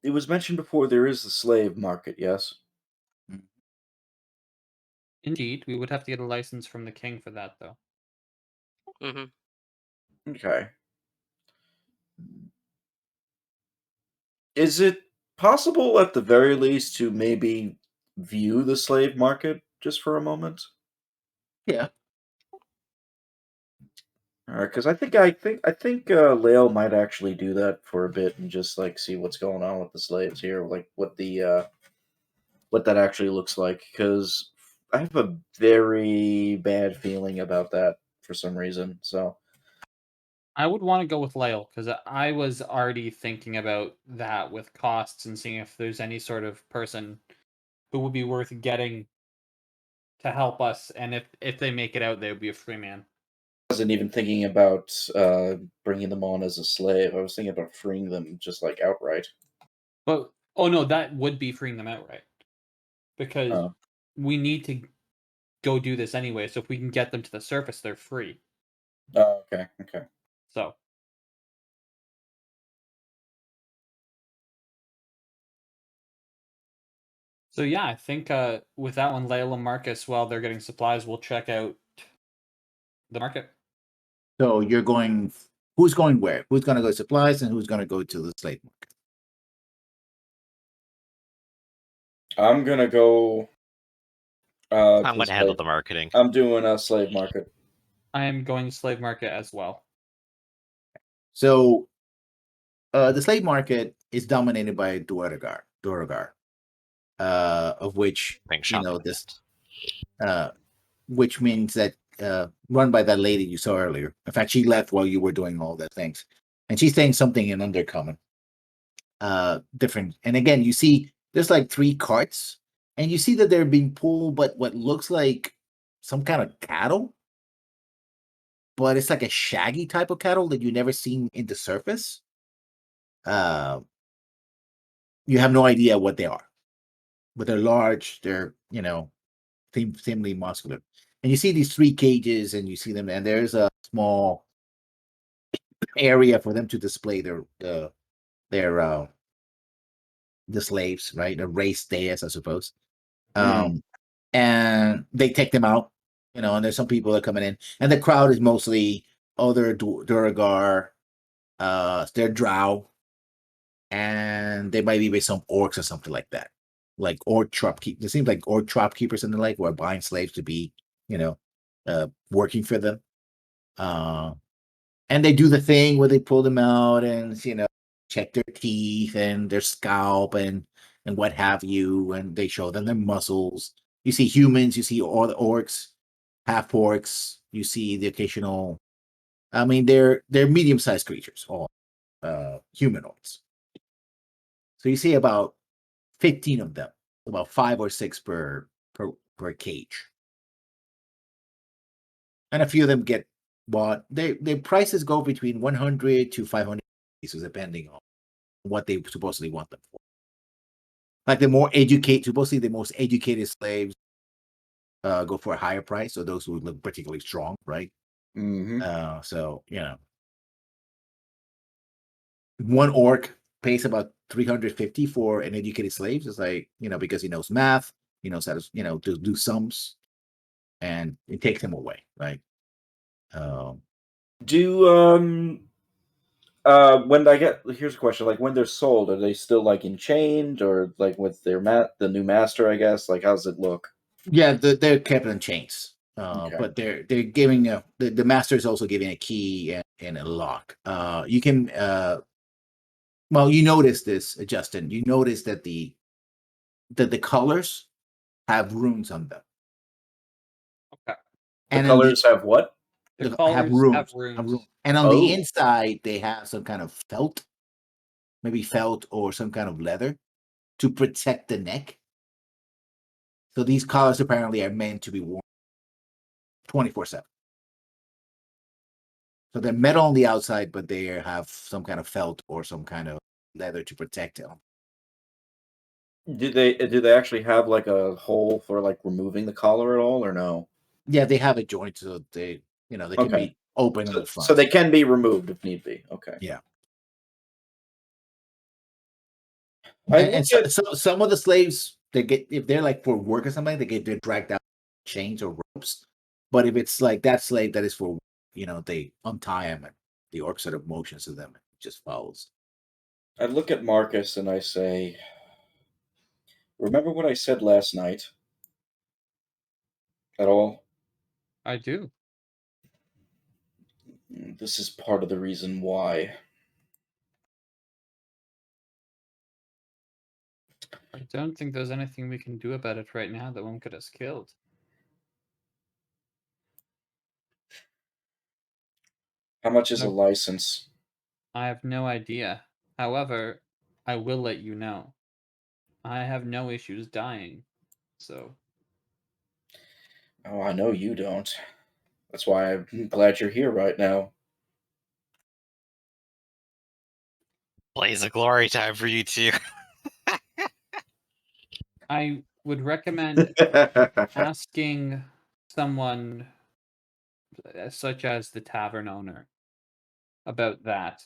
It was mentioned before there is the slave market, yes? Indeed, we would have to get a license from the king for that, though. Mm-hmm. Okay. Is it possible, at the very least, to maybe view the slave market just for a moment? Yeah. All right, because I think Lale might actually do that for a bit and just like see what's going on with the slaves here, like what that actually looks like. Because I have a very bad feeling about that for some reason. So I would want to go with Lyle because I was already thinking about that with costs and seeing if there's any sort of person who would be worth getting to help us, and if they make it out, they would be a free man. I wasn't even thinking about bringing them on as a slave. I was thinking about freeing them just like outright. But oh no, that would be freeing them outright because Oh. we need to go do this anyway. So if we can get them to the surface, they're free. Oh, okay. So yeah, I think with that one, Layla and Marcus, while they're getting supplies, we'll check out the market. So you're going. Who's going where? Who's going to go to supplies and who's going to go to the slave market? I'm gonna go. I'm going to to handle slave- the marketing. I'm doing a slave market. I am going slave market as well. So the slave market is dominated by Duergar, of which Thanks, you Sean. know this, which means that run by that lady you saw earlier. In fact, she left while you were doing all the things, and she's saying something in Undercommon. Different, and again, you see there's like 3 carts, and you see that they're being pulled, but what looks like some kind of cattle, but it's like a shaggy type of cattle that you never seen in the surface. You have no idea what they are, but they're large. They're thinly muscular, and you see these 3 cages, and you see them, and there's a small area for them to display their the slaves, right? The race dais, I suppose. And they take them out, and there's some people that are coming in, and the crowd is mostly other Duragar, they're Drow, and they might be with some orcs or something like that, like orc shopkeepers. It seems like orc shopkeepers and the like who are buying slaves to be, working for them. And they do the thing where they pull them out and check their teeth and their scalp and what have you, and they show them their muscles. You see humans, you see all the orcs, half orcs. You see the occasional. I mean, they're medium-sized creatures, all humanoids. So you see about 15 of them, about 5 or 6 per cage, and a few of them get bought. Their prices go between 100 to 500 pieces, depending on what they supposedly want them for. Like supposedly the most educated slaves go for a higher price, so those who look particularly strong, right? Mm-hmm. So one orc pays about 350 for an educated slave. It's like, because he knows math, he knows how to do sums, and it takes him away, right? Here's a question, like when they're sold, are they still like enchained or like with the new master, I guess? Like how's it look? Yeah, they're kept in chains. Okay. But they're giving the master is also giving a key and a lock. You can well, you notice this, Justin. You notice that the colors have runes on them. Okay. The colors have what? The have colors runes. have runes. And on the inside, they have some kind of felt, maybe felt or some kind of leather to protect the neck. So these collars apparently are meant to be worn 24/7. So they're metal on the outside, but they have some kind of felt or some kind of leather to protect them. Do they actually have like a hole for like removing the collar at all, or no? Yeah, they have a joint, so they they can Okay. be open in So, the front. so they can be removed if need be. Okay. Yeah. I And look so, at some of the slaves, they get, if they're like for work or something, they're dragged out chains or ropes. But if it's like that slave that is for, they untie him and the orc sort of motions to them and just follows. I look at Marcus and I say, remember what I said last night? At all? I do. This is part of the reason why. I don't think there's anything we can do about it right now that won't get us killed. How much is a Nope. license? I have no idea. However, I will let you know. I have no issues dying, so Oh, I know you don't. That's why I'm glad you're here right now. Blaze of glory time for you two. I would recommend asking someone such as the tavern owner about that.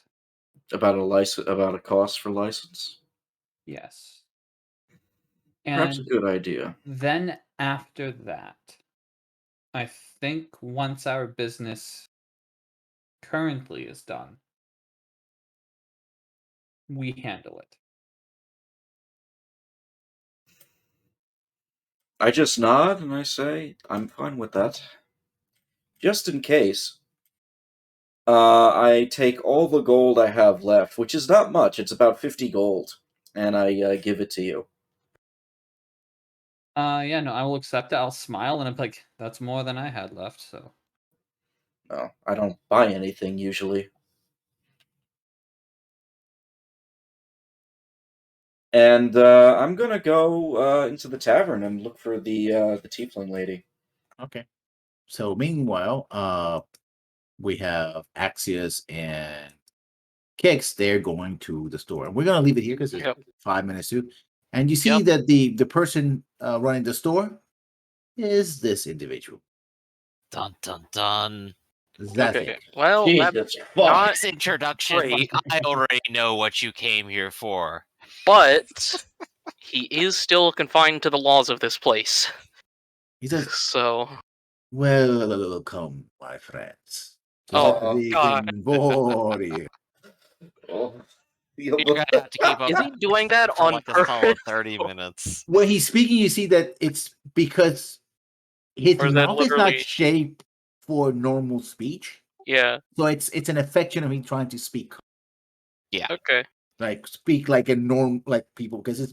About a license, about a cost for license. Yes. Perhaps a And good idea. then after that, I think once our business currently is done, we handle it. I just nod and I say, I'm fine with that. Just in case, I take all the gold I have left, which is not much, it's about 50 gold, and I give it to you. Yeah, no, I will accept it. I'll smile and I'm like, that's more than I had left, so. No, I don't buy anything usually. And I'm gonna go into the tavern and look for the tiefling lady. Okay. So meanwhile, we have Axios and Kix. They're going to the store, and we're gonna leave it here because it's Yep. 5 minutes too. And you see that the person running the store is this individual. Dun dun dun. That's Okay. it. Well, Jesus that's fuck. not This introduction, great. I already know what you came here for. But he is still confined to the laws of this place. He says, So, "Welcome, my friends. To Oh, everything for you." Oh. You're gonna have to keep up is he doing that for on like a solid purpose? 30 minutes. When he's speaking, you see that it's because his Or is that mouth is not literally- shaped for normal speech. Yeah. So it's an affection of him trying to speak, Yeah. Okay. like speak like a norm, like people, because his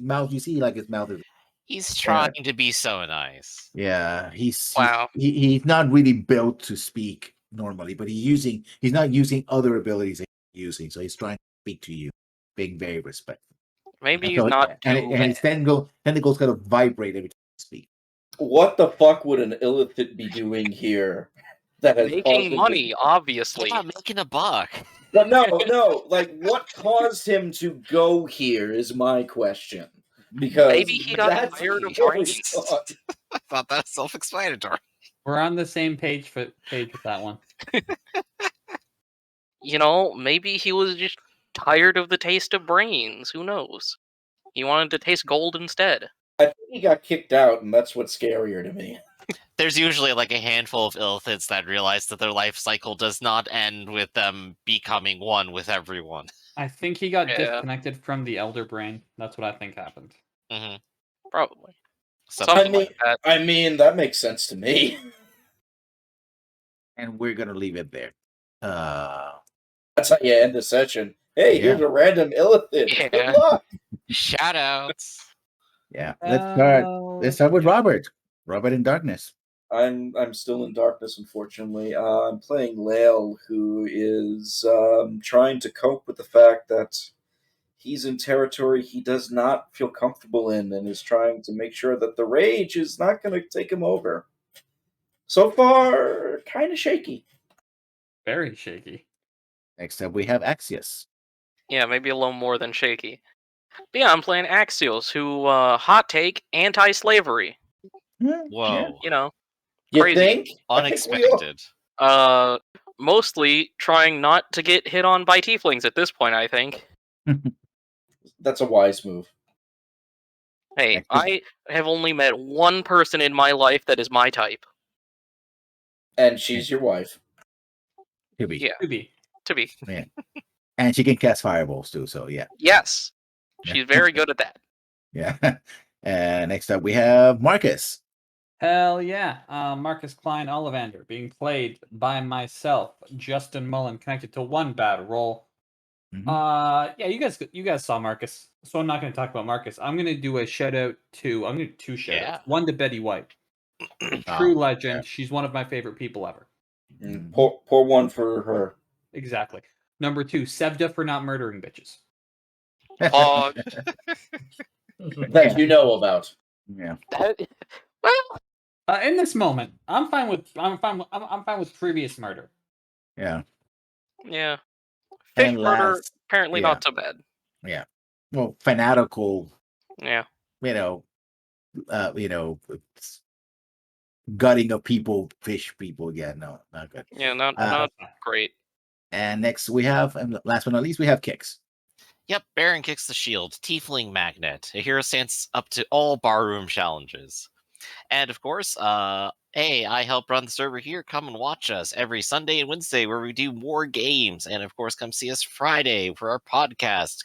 mouth, you see, like his mouth is. He's trying to be so nice. Yeah, Wow. he's not really built to speak normally, but he's not using other abilities that he's using, so he's trying to speak to you, being very respectful. Maybe And he's so- not and, too. and his tentacles kind of vibrate every time you speak. What the fuck would an illithid be doing here? That has caused him Making to- money, obviously. Yeah, making a buck. But no. Like, what caused him to go here is my question. Because Maybe he got that's tired of very brains. odd. I thought that was self-explanatory. We're on the same page with that one. Maybe he was just tired of the taste of brains. Who knows? He wanted to taste gold instead. I think he got kicked out, and that's what's scarier to me. There's usually like a handful of illithids that realize that their life cycle does not end with them becoming one with everyone. I think he got Yeah. disconnected from the elder brain. That's what I think happened. Mm-hmm. Probably. So, Something like that. I mean, that makes sense to me. And we're gonna leave it there. That's how you end the session. Hey, here's a random illithid. Yeah. Good luck. shoutouts. Yeah, let's start with Robert. Robert in Darkness. I'm still in darkness, unfortunately. I'm playing Lael, who is trying to cope with the fact that he's in territory he does not feel comfortable in and is trying to make sure that the rage is not going to take him over. So far, kind of shaky. Very shaky. Next up, we have Axios. Yeah, maybe a little more than shaky. But yeah, I'm playing Axios, who, hot take, anti-slavery. Whoa. You know, You crazy. think? I think we all- Unexpected. Mostly trying not to get hit on by tieflings at this point, I think. That's a wise move. Hey, Next is- I have only met one person in my life that is my type. And she's your wife. To be. Yeah, to be. Yeah. And she can cast fireballs too, so yeah. Yes, Yeah. she's very good at that. Yeah. And next up, we have Marcus. Hell yeah. Marcus Klein Ollivander being played by myself, Justin Mullen, connected to one bad roll. Mhm. Yeah, you guys saw Marcus, so I'm not going to talk about Marcus. I'm going to do a shout out to, I'm going to do two shout outs. One to Betty White, a true legend. yeah. She's one of my favorite people ever. And pour one for her. Exactly. Number 2, Sevda for not murdering bitches. Oh, That you know about. Yeah. well, In this moment, I'm fine with previous murder. Yeah. yeah. Fish And murder, last, apparently yeah. not so bad. Yeah. Well, fanatical, Yeah. you know, it's gutting of people, fish people. Yeah, no, not good. Yeah, not great. And next we have, and last but not least, we have Kicks. Yep, Baron kicks the shield. Tiefling Magnet. A hero stands up to all barroom challenges. And of course, hey, I help run the server here. Come and watch us every Sunday and Wednesday where we do more games. And of course, come see us Friday for our podcast,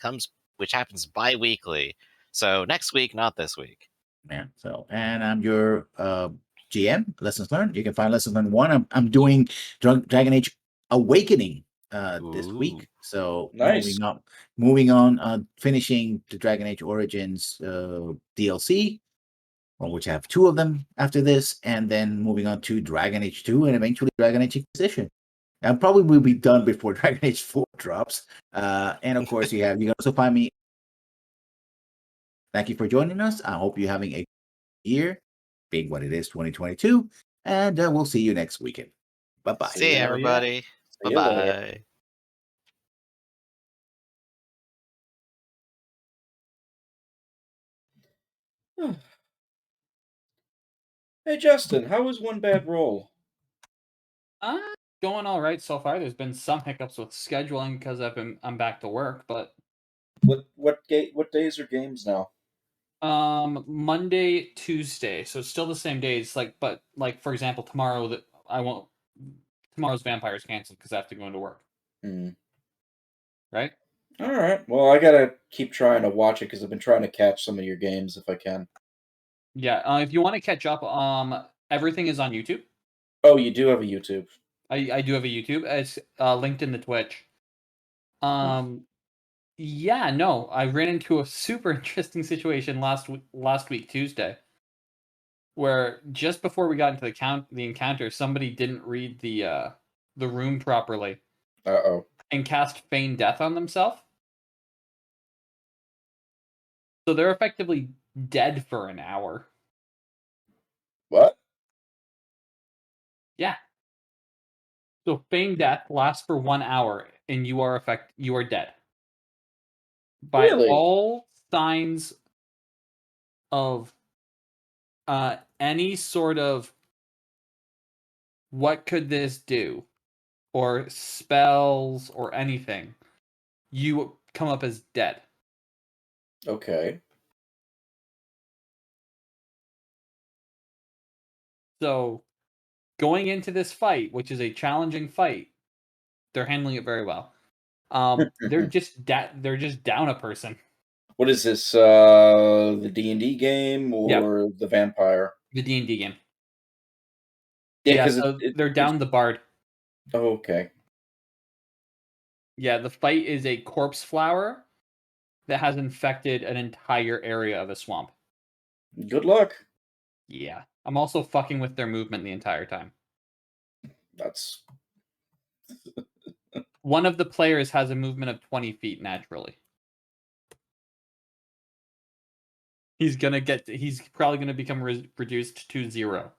which happens bi-weekly. So next week, not this week. Yeah. So, and I'm your GM, Lessons Learned. You can find Lessons Learned 1. I'm doing Dragon Age Awakening this week. So Nice. moving on, finishing the Dragon Age Origins DLC, which I have 2 of them after this, and then moving on to Dragon Age 2 and eventually Dragon Age Inquisition. And probably will be done before Dragon Age 4 drops. And of course, you can also find me. Thank you for joining us. I hope you're having a year, being what it is, 2022, and we'll see you next weekend. Bye-bye. See you, everybody. See you later. Bye-bye. Hey, Justin, how was one bad roll? Going all right so far. There's been some hiccups with scheduling because I'm back to work, but What days are games now? Monday, Tuesday, so it's still the same days. But for example, tomorrow tomorrow's Vampire's canceled because I have to go into work. Right. All right. Well, I gotta keep trying to watch it because I've been trying to catch some of your games if I can. Yeah. If you want to catch up, everything is on YouTube. Oh, you do have a YouTube. I do have a YouTube. It's linked in the Twitch. Yeah, no, I ran into a super interesting situation last week Tuesday, where just before we got into the encounter, somebody didn't read the room properly. Uh-oh. And cast feign death on themselves. So they're effectively dead for an hour. What? Yeah. So feign death lasts for 1 hour, and you are dead. By Really? all signs of any sort of what could this do, or spells or anything, you come up as dead. Okay. So going into this fight, which is a challenging fight, they're handling it very well. They're just down a person. What is this? The D&D game or the vampire? The D&D game. Yeah, so they're down the bard. Oh, okay. Yeah, the fight is a corpse flower that has infected an entire area of a swamp. Good luck. Yeah. I'm also fucking with their movement the entire time. That's... One of the players has a movement of 20 feet naturally. He's probably gonna become reduced to 0.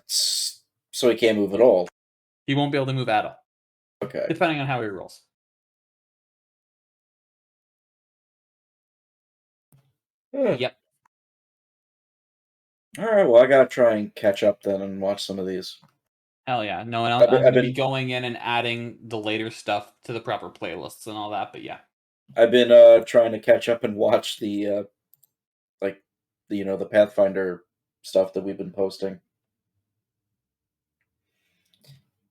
So he can't move at all. He won't be able to move at all. Okay. Depending on how he rolls. Yep. All right. Well, I gotta try and catch up then and watch some of these. Hell yeah. No, and I'm going to be going in and adding the later stuff to the proper playlists and all that, but yeah. I've been trying to catch up and watch the the Pathfinder stuff that we've been posting.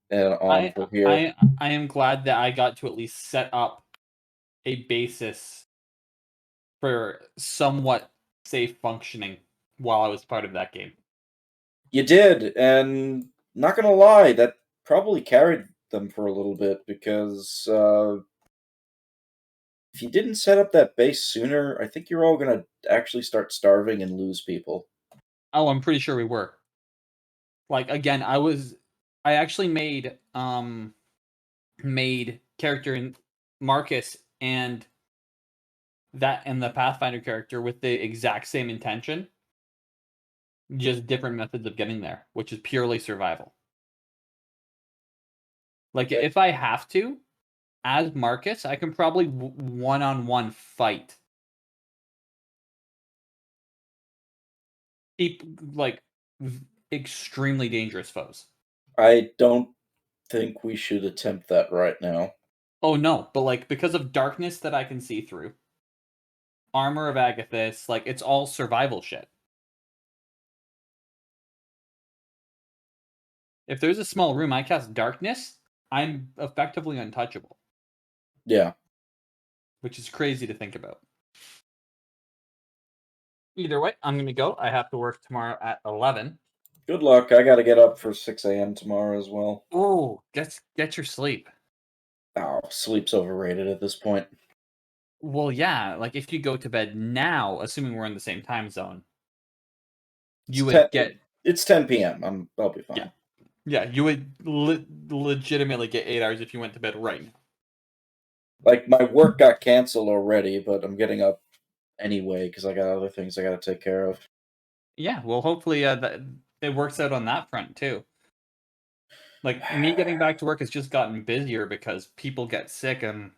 And on for here. I am glad that I got to at least set up a basis for somewhat safe functioning while I was part of that game. You did, and not gonna lie, that probably carried them for a little bit, because if you didn't set up that base sooner, I think you're all gonna actually start starving and lose people. Oh, I'm pretty sure we were. Like, again, I actually made character in Marcus and the Pathfinder character with the exact same intention. Just different methods of getting there, which is purely survival. Like, if I have to, as Marcus, I can probably one-on-one fight. Like, extremely dangerous foes. I don't think we should attempt that right now. Oh, no, but, like, because of darkness that I can see through, Armor of Agathis, like, it's all survival shit. If there's a small room, I cast darkness, I'm effectively untouchable. Yeah. Which is crazy to think about. Either way, I'm going to go. I have to work tomorrow at 11. Good luck. I gotta get up for 6 a.m. tomorrow as well. Oh, get your sleep. Oh, sleep's overrated at this point. Well, yeah, like if you go to bed now, assuming we're in the same time zone, It's 10 p.m. I'll be fine. Yeah, you would legitimately get 8 hours if you went to bed right now. Like, my work got canceled already, but I'm getting up anyway because I got other things I gotta take care of. Yeah, well, hopefully it works out on that front too. Like, me getting back to work has just gotten busier because people get sick, and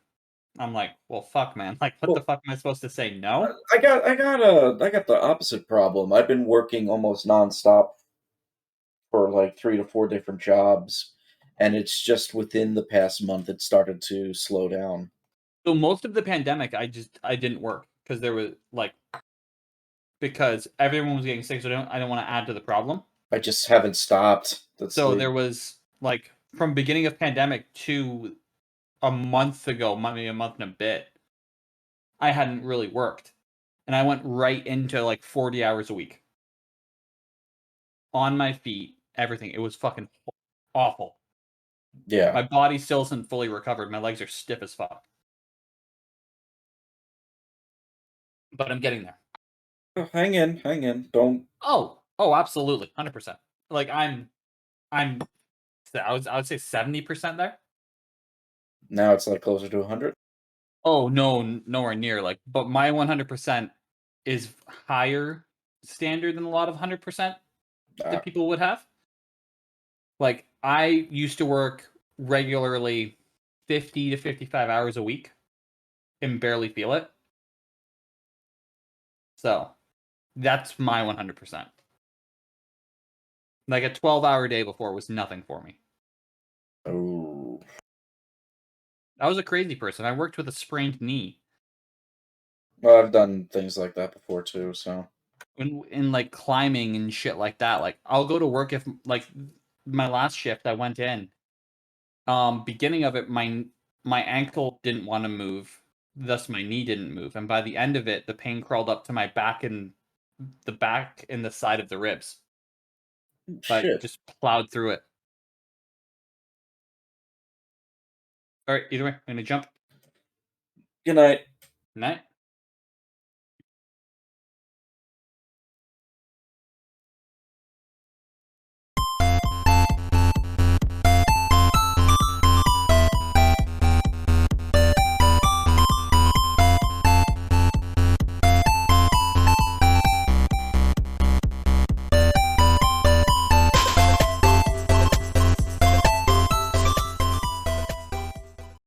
I'm like, well, fuck, man. Like, what the fuck am I supposed to say? No? I got the opposite problem. I've been working almost nonstop for like 3 to 4 different jobs, and it's just within the past month it started to slow down. So most of the pandemic, I didn't work because there was because everyone was getting sick, so I don't want to add to the problem. I just haven't stopped. There was like from beginning of pandemic to a month ago, maybe a month and a bit, I hadn't really worked, and I went right into like 40 hours a week on my feet, everything. It was fucking awful. Yeah. My body still isn't fully recovered. My legs are stiff as fuck, but I'm getting there. Oh, hang in. Don't. Oh, absolutely, 100%. Like I would say 70% there. Now it's like closer to 100. Oh no, nowhere near. Like, but my 100% is higher standard than a lot of 100% that people would have. Like, I used to work regularly 50 to 55 hours a week and barely feel it. So that's my 100%. Like, a 12-hour day before was nothing for me. Oh. I was a crazy person. I worked with a sprained knee. Well, I've done things like that before too, so. In like climbing and shit like that. Like, I'll go to work if, like, my last shift I went in. Beginning of it, my ankle didn't want to move, thus my knee didn't move, and by the end of it, the pain crawled up to my back and the side of the ribs. But I just plowed through it. All right, either way, I'm gonna jump. Good night. Night.